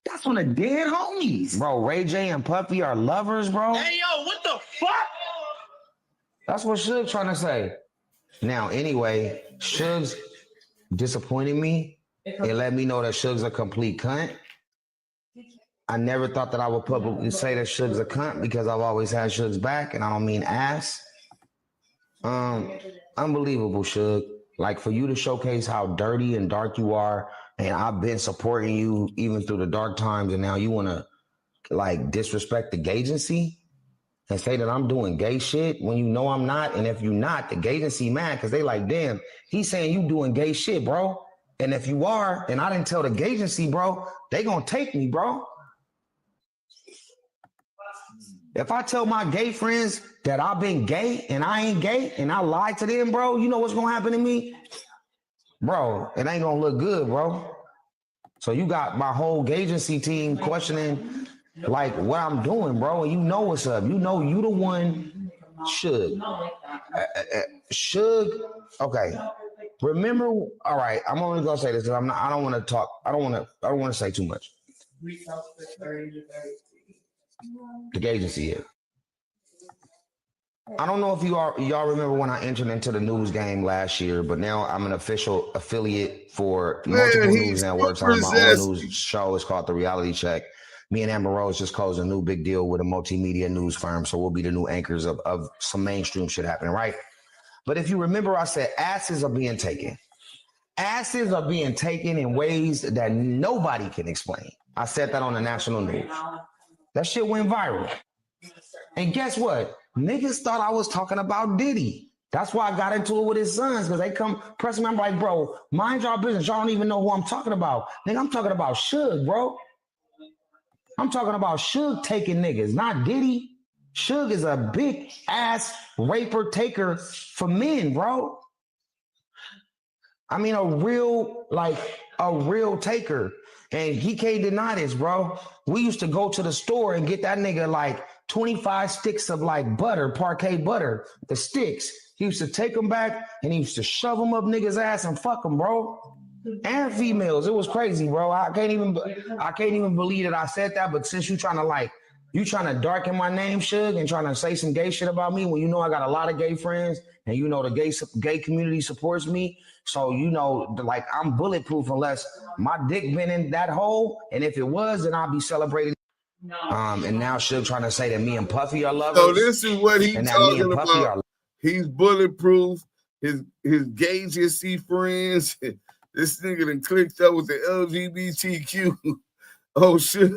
That's one of dead homies, bro. Ray J and Puffy are lovers, bro. Hey yo, what the fuck? That's what Suge trying to say. Now, anyway, Suge's disappointed me. It let me know that Suge's a complete cunt. I never thought that I would publicly say that Suge's a cunt because I've always had Suge's back, and I don't mean ass. Unbelievable, Suge. Like, for you to showcase how dirty and dark you are, and I've been supporting you even through the dark times, and now you want to, like, disrespect the gagency and say that I'm doing gay shit when you know I'm not, and if you're not, the gagency mad because they like, damn, he's saying you doing gay shit, bro. And if you are, and I didn't tell the gagency, bro, they gonna take me, bro. If I tell my gay friends that I've been gay and I ain't gay and I lied to them, bro, you know what's gonna happen to me? Bro, it ain't gonna look good, bro. So you got my whole agency team questioning like what I'm doing, bro, and you know what's up. You know you the one should. Okay. Remember, all right, I'm only gonna say this because I don't want to talk. I don't want to say too much. The agency is. I don't know if y'all remember when I entered into the news game last year, but now I'm an official affiliate for multiple news networks. I'm on my own news show. It's called The Reality Check. Me and Amber Rose just closed a new big deal with a multimedia news firm, so we'll be the new anchors of some mainstream shit happening, right? But if you remember, I said asses are being taken. Asses are being taken in ways that nobody can explain. I said that on the national news. That shit went viral. And guess what? Niggas thought I was talking about Diddy. That's why I got into it with his sons, because they come press me. I'm like, bro, mind y'all business. Y'all don't even know who I'm talking about. Nigga, I'm talking about Suge, bro. I'm talking about Suge taking niggas, not Diddy. Suge is a big ass raper taker for men, bro. I mean, a real taker. And he can't deny this, bro. We used to go to the store and get that nigga like 25 sticks of like butter, parquet butter, the sticks. He used to take them back and he used to shove them up niggas' ass and fuck them, bro. And females. It was crazy, bro. I can't even believe that I said that, but since you trying to like You trying to darken my name, Suge, and trying to say some gay shit about me when you know I got a lot of gay friends and you know the gay community supports me. So you know, like I'm bulletproof unless my dick been in that hole, and if it was, then I'll be celebrating. And now Suge trying to say that me and Puffy are lovers. So this is what he's talking about. He's bulletproof. His gay GC friends. This nigga done clicked up with the LGBTQ. Oh shit.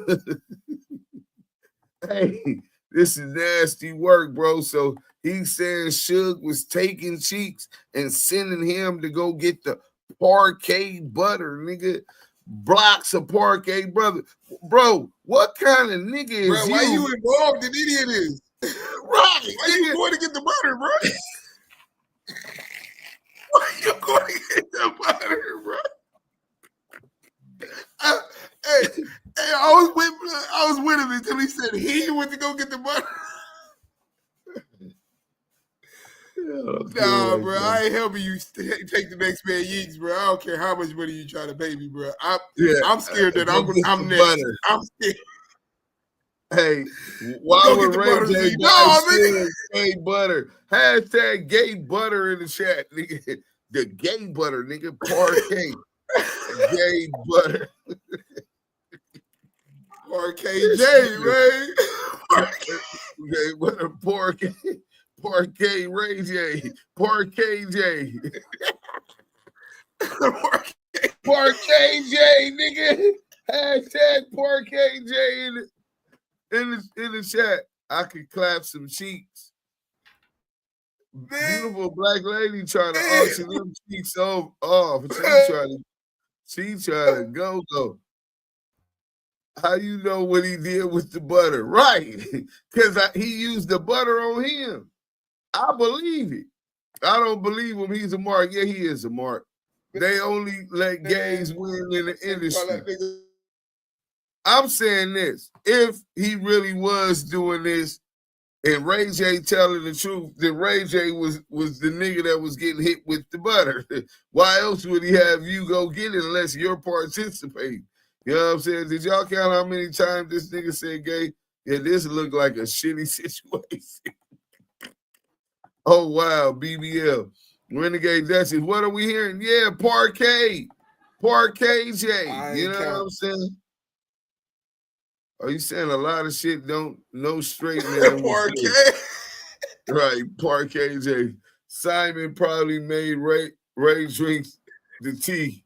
Hey, this is nasty work, bro. So he's saying Suge was taking cheeks and sending him to go get the parquet butter, nigga. Blocks of parquet, brother. Bro, what kind of nigga is bro, why you involved in any of this? Right. Why you going to get the butter, bro? Why you going to get the butter, bro? Hey, I was with him until he said he went to go get the butter. Nah, bro, I ain't helping you take the next man Yeeks, bro. I don't care how much money you try to pay me, bro. I'm scared that I'm next. Butter. I'm scared. Hey, why would Ray J gay butter? Hashtag gay butter in the chat, nigga. The gay butter, nigga. Parquet. Gay butter. Parquet J, man. Gay butter, parquet. Parquet Ray J. Parquet J. Parquet J, nigga. Hashtag Parquet J in the chat. I could clap some cheeks. Beautiful black lady trying to auction them cheeks off. She trying to go. How you know what he did with the butter? Right. Because he used the butter on him. I believe it. I don't believe him. He's a mark. Yeah, he is a mark. They only let gays win in the industry. I'm saying this. If he really was doing this and Ray J telling the truth, then Ray J was the nigga that was getting hit with the butter. Why else would he have you go get it unless you're participating? You know what I'm saying? Did y'all count how many times this nigga said gay? Yeah, this looked like a shitty situation. Oh, wow, BBL. Renegade Dutchess. What are we hearing? Yeah, Parquet. Parquet J. You know what I'm saying? Are you saying a lot of shit don't no straight man? Parquet. Right, Parquet J. Simon probably made Ray drink the tea.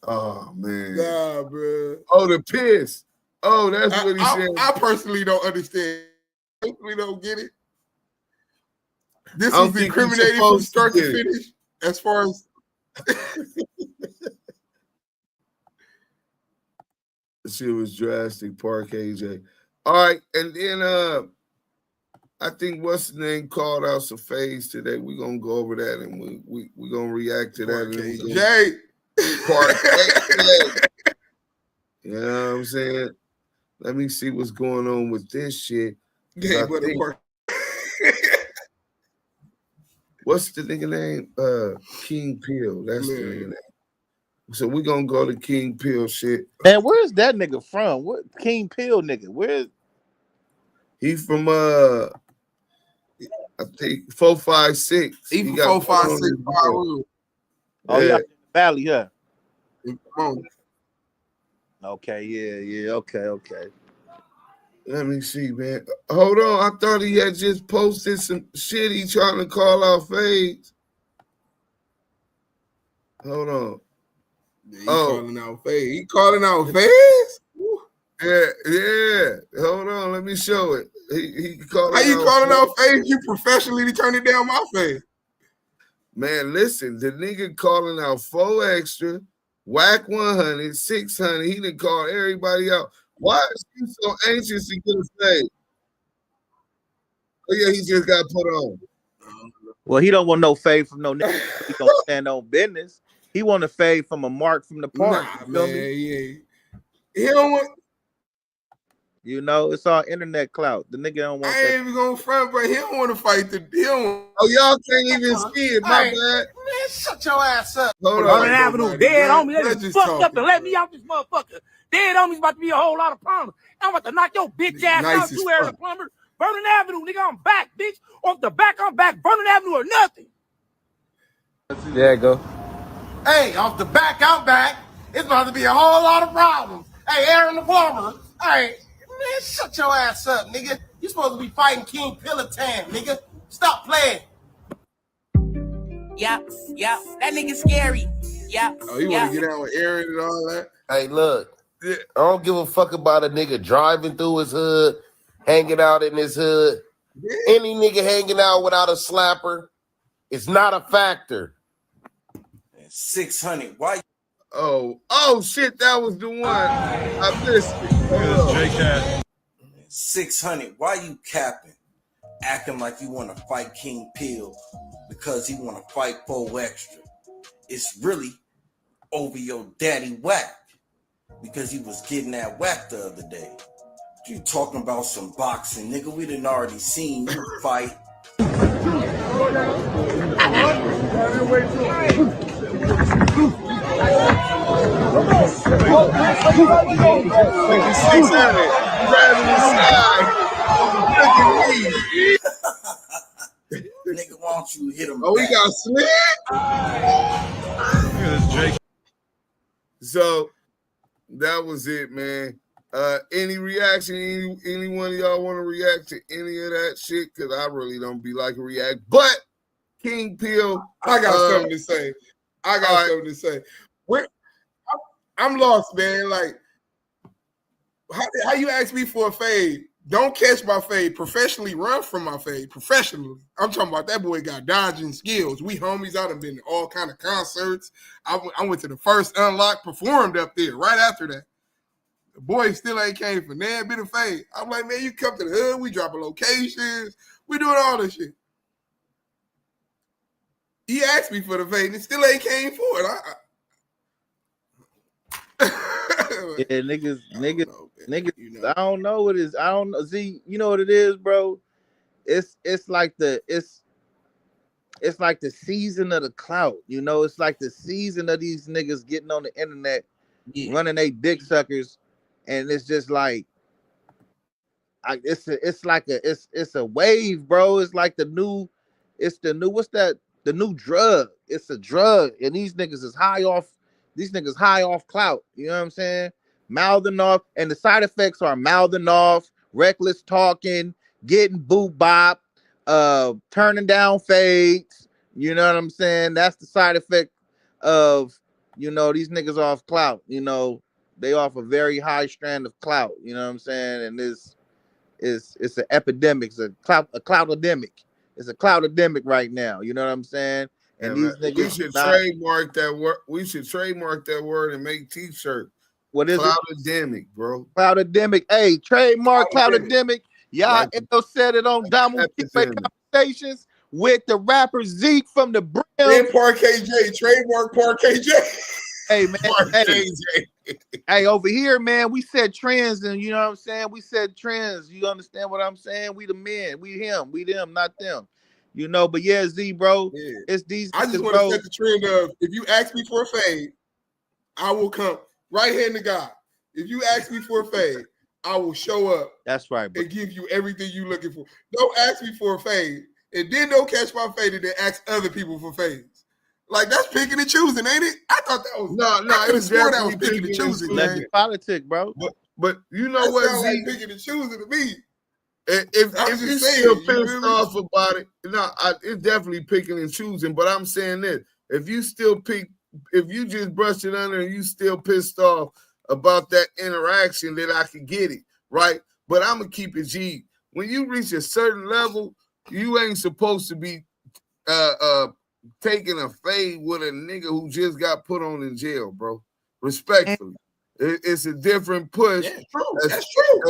Oh, man. Nah, bro. Oh, the piss. Oh, that's what he said. I personally don't understand. I personally don't get it. This is incriminating from start to finish, as far as shit was drastic. Parquet J. All right, and then I think what's the name called out some phase today. We're gonna go over that and we're gonna react to that. Parquet J. Parquet J. You know what I'm saying? Let me see what's going on with this shit. What's the nigga name? King Peel. That's the nigga name. So we're gonna go to King Peel shit. Man, where's that nigga from? What King Peel nigga? Where's he from? I think 456. He from 456. Oh, yeah, Valley, yeah. Okay, yeah, okay. Let me see, man. Hold on. I thought he had just posted some shit. He trying to call out fades. Hold on. He calling out fades. He calling out fades? Yeah. Hold on. Let me show it. He calling. How you calling out fades? You professionally turning down my face. Man, listen. The nigga calling out 4 extra, whack 100, 600. He done called everybody out. Why is he so anxious to get a fade? Oh, yeah, he just got put on. Well, he don't want no fade from no nigga. He gonna stand on business. He want a fade from a mark from the park. Nah, man, yeah. He don't want. You know, it's all internet clout. The nigga don't want. I ain't even gonna front, but he don't want to fight the. He don't. Oh, y'all can't even see it. My bad. Man, shut your ass up. Hold on. Avenue dead on me. They just fucked up and let me out this motherfucker. dead homies about to be a whole lot of plumbers. I'm about to knock your bitch ass out, you area plumber. Vernon Avenue, nigga, I'm back, bitch. Off the back, I'm back. Vernon Avenue or nothing. There you go. Hey, off the back, I'm back. It's about to be a whole lot of problems. Hey, Aaron the plumber. Hey, man, shut your ass up, nigga. You supposed to be fighting King Pilotan, nigga. Stop playing. Yep. That nigga scary. Yep. Oh, you want to get out with Aaron and all that? Hey, look, I don't give a fuck about a nigga driving through his hood, hanging out in his hood. Yeah. Any nigga hanging out without a slapper, it's not a factor. 600. Why? Oh shit, that was the one. I missed it. 600. Why you capping? Acting like you want to fight King Pill because he want to fight 4 extra. It's really over your daddy whack because he was getting that whack the other day. You talking about some boxing, nigga? We done already seen you fight. Nigga, why don't you hit him? Oh, we got slid. So that was it, man. Any reaction? Any one of y'all want to react to any of that shit? Because I really don't be like to react. But King Pill, I got something to say. Something to say. I'm lost, man. Like, how you ask me for a fade? Don't catch my fade. Professionally run from my fade. Professionally. I'm talking about that boy got dodging skills. We homies. I done been to all kind of concerts. I went to the first Unlock, performed up there right after that. The boy still ain't came for that bit of fade. I'm like, man, you come to the hood. We dropping locations. We doing all this shit. He asked me for the fade and still ain't came for it. Yeah, niggas. I don't know what it is. I don't know. See, you know what it is, bro? It's like the season of the clout. You know, it's like the season of these niggas getting on the internet, running they dick suckers, and it's just like, it's a wave, bro. It's like the new drug. It's a drug, and these niggas is high off. These niggas high off clout. You know what I'm saying? Mouthing off, and the side effects are mouthing off, reckless talking, getting boot bop, turning down fades. You know what I'm saying? That's the side effect of, you know, these niggas off clout. You know, they off a very high strand of clout. You know what I'm saying? And it's an epidemic. It's a clout-edemic. It's a clout-edemic right now. You know what I'm saying? And these niggas, we should trademark that word. We should trademark that word and make T-shirts. What is clout-edemic, bro? Clout-edemic. Hey, trademark clout-edemic. Y'all said it on Damu Kiwe Conversations with the rapper Zeek from the Brims. And Parquet J. Trademark Parquet J. Hey, man. Hey, over here, man, we set trends, and you know what I'm saying? We set trends. You understand what I'm saying? We the men. We him. We them, not them. You know, but yeah, Z, bro. Yeah. It's these. I just want to set the trend of, if you ask me for a fade, I will come right hand to God. If you ask me for a fade, I will show up. That's right, bro. And give you everything you're looking for. Don't ask me for a fade, and then don't catch my fade and then ask other people for fades. Like, that's picking and choosing, ain't it? I thought that was no. It was definitely picking and choosing. Let me politic, bro. But you know what, Z? Like picking and choosing to me. If you still pissed off about it, it's definitely picking and choosing. But I'm saying this: if you just brushed it under and you still pissed off about that interaction, then I can get it, right? But I'm gonna keep it G. When you reach a certain level, you ain't supposed to be taking a fade with a nigga who just got put on in jail, bro. Respectfully. It's a different push. Yeah, true. That's true.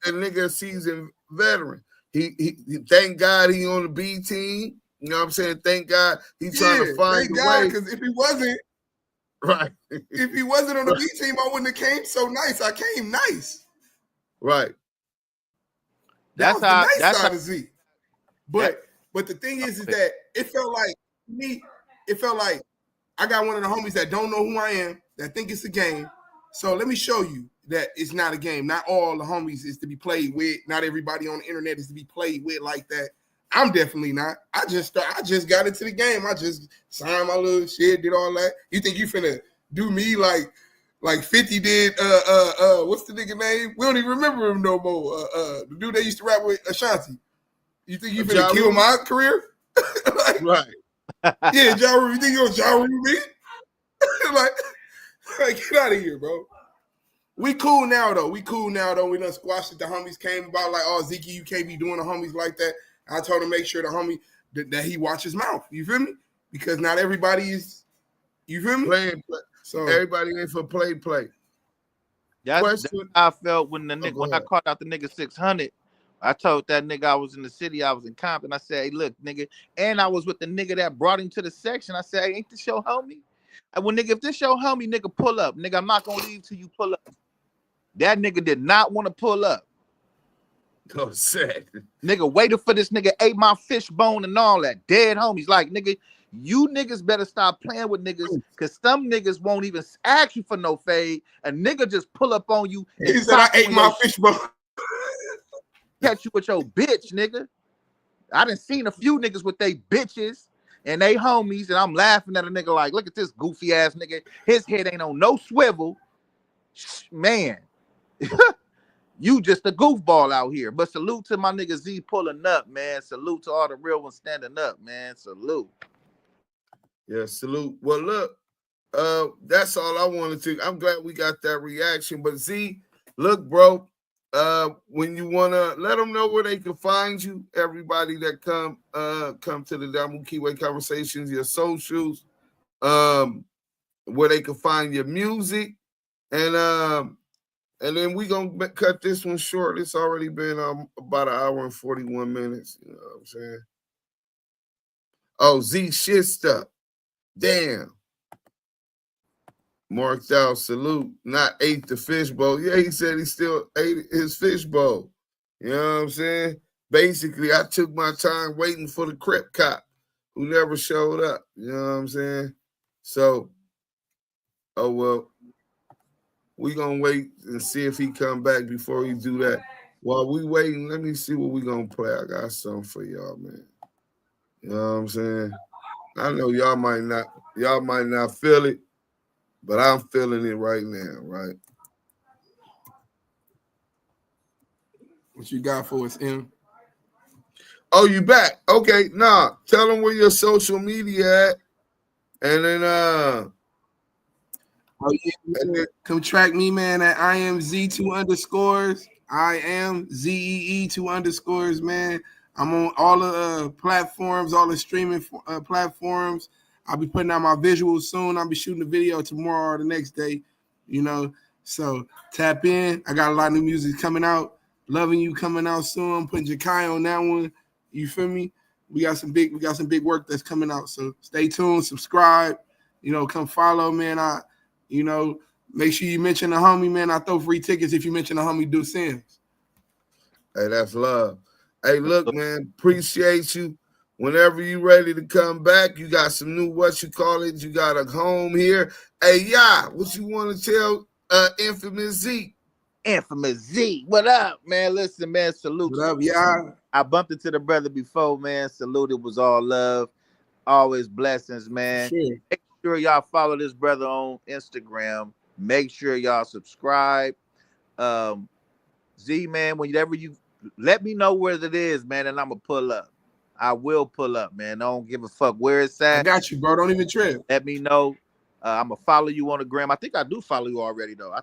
A nigga seasoned veteran. He thank God he on the B team. You know what I'm saying? Thank God he's trying to find a way. Because if he wasn't, right. If he wasn't on the B team, I wouldn't have came so nice. I came nice. Right. That's how the nice side of Z. But the thing is that it felt like me. It felt like I got one of the homies that don't know who I am, that think it's a game. So let me show you that it's not a game. Not all the homies is to be played with. Not everybody on the internet is to be played with like that. I'm definitely not. I just got into the game. I just signed my little shit, did all that. You think you finna do me like 50 did? What's the nigga name? We don't even remember him no more. The dude that used to rap with Ashanti. You think you finna kill my career? Like, right. Yeah, Ja Rule. You think you're Ja Rule me? like, get out of here, bro. We cool now, though. We done squashed it. The homies came about like, oh, Zeek, you can't be doing the homies like that. I told him make sure the homie that he watch his mouth. You feel me? Because not everybody is, you feel me? Play. So everybody ain't for play. That's how I felt when I caught out the nigga 600. I told that nigga I was in the city, I was in Compton. I said, hey, look, nigga, and I was with the nigga that brought him to the section. I said, hey, ain't this your homie? And when nigga, if this your homie, nigga, pull up. Nigga, I'm not gonna leave till you pull up. That nigga did not want to pull up. Oh, sad. Nigga waited for this nigga, ate my fishbone and all that. Dead homies. Like, nigga, you niggas better stop playing with niggas, because some niggas won't even ask you for no fade. A nigga just pull up on you. He said, I ate my fishbone. Catch you with your bitch, nigga. I done seen a few niggas with they bitches and they homies, and I'm laughing at a nigga like, look at this goofy ass nigga. His head ain't on no swivel. Man, you just a goofball out here. But salute to my nigga Z pulling up, man. Salute to all the real ones standing up, man. Salute. Yeah, salute. Well, look, that's all I wanted to. I'm glad we got that reaction. But Z, look, bro, when you wanna let them know where they can find you, everybody that come to the Damu Kiwe Conversations, your socials, where they can find your music, and then we gonna cut this one short. It's already been about an hour and 41 minutes. You know what I'm saying? Oh, Z shit stuff. Damn. Marked out, salute. Not ate the fishbowl. Yeah, he said he still ate his fishbowl. You know what I'm saying? Basically, I took my time waiting for the crip cop who never showed up. You know what I'm saying? So, oh well. We gonna wait and see if he come back before he do that. While we waiting, let me see what we gonna play. I got something for y'all, man. You know what I'm saying? I know y'all might not feel it, but I'm feeling it right now, right? What you got for us, M? Oh, you back? Okay, nah. Tell them where your social media at, and then come track me, man, at I am Z2_. I am ZEE2_, man. I'm on all the platforms, all the streaming platforms. I'll be putting out my visuals soon. I'll be shooting a video tomorrow or the next day, you know. So tap in. I got a lot of new music coming out. Loving You coming out soon. I'm putting Jakai on that one. You feel me? We got some big work that's coming out. So stay tuned, subscribe, you know, come follow, man. You know, make sure you mention the homie, man. I throw free tickets if you mention the homie Do Sims. Hey, that's love. Hey, look, man, appreciate you. Whenever you ready to come back, you got some new you got a home here. Hey, yeah, what you want to tell Infamous Zeek? Infamous Zeek, what up, man? Listen, man, salute. What up, yeah? I bumped into the brother before, man. Salute, it was all love. Always blessings, man. Sure. Make sure y'all follow this brother on Instagram. Make sure y'all subscribe. Z, man, whenever you let me know where it is, man, and I'm gonna pull up. I will pull up, man. I don't give a fuck where it's at. I got you, bro. Don't even trip. Let me know. I'm gonna follow you on the gram. I think I do follow you already, though.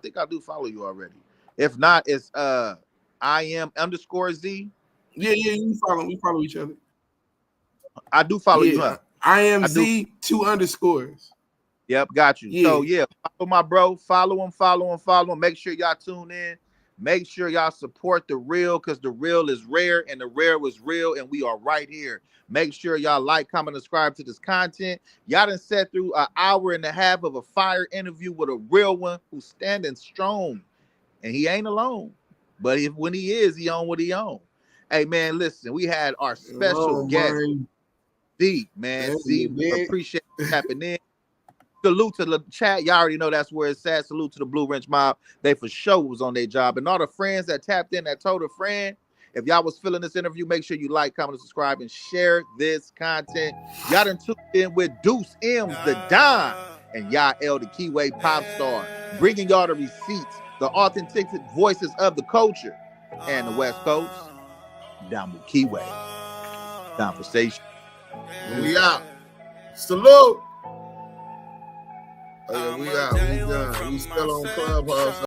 If not, it's I am_Z. Yeah, we follow each other. I do follow you, huh? I am Z2_. Yep, got you. Yeah. So yeah, follow my bro. Follow him. Make sure y'all tune in. Make sure y'all support the real, because the real is rare and the rare was real, and we are right here. Make sure y'all like, comment, subscribe to this content. Y'all done sat through an hour and a half of a fire interview with a real one who's standing strong, and he ain't alone. But when he is, he on what he on. Hey man, listen, we had our special guest, Z, man. Z, we appreciate you tapping in. Salute to the chat. Y'all already know that's where it's at. Salute to the Blue Wrench Mob. They for sure was on their job. And all the friends that tapped in, that told a friend, if y'all was feeling this interview, make sure you like, comment, and subscribe, and share this content. Y'all done tuned in with Deuce M's the Don and Yael the Kiwe Pop Star, bringing y'all the receipts, the authentic voices of the culture and the West Coast. Damu Kiwe Conversation. We out. Salute. Oh, yeah, we out. We done. We still on Clubhouse.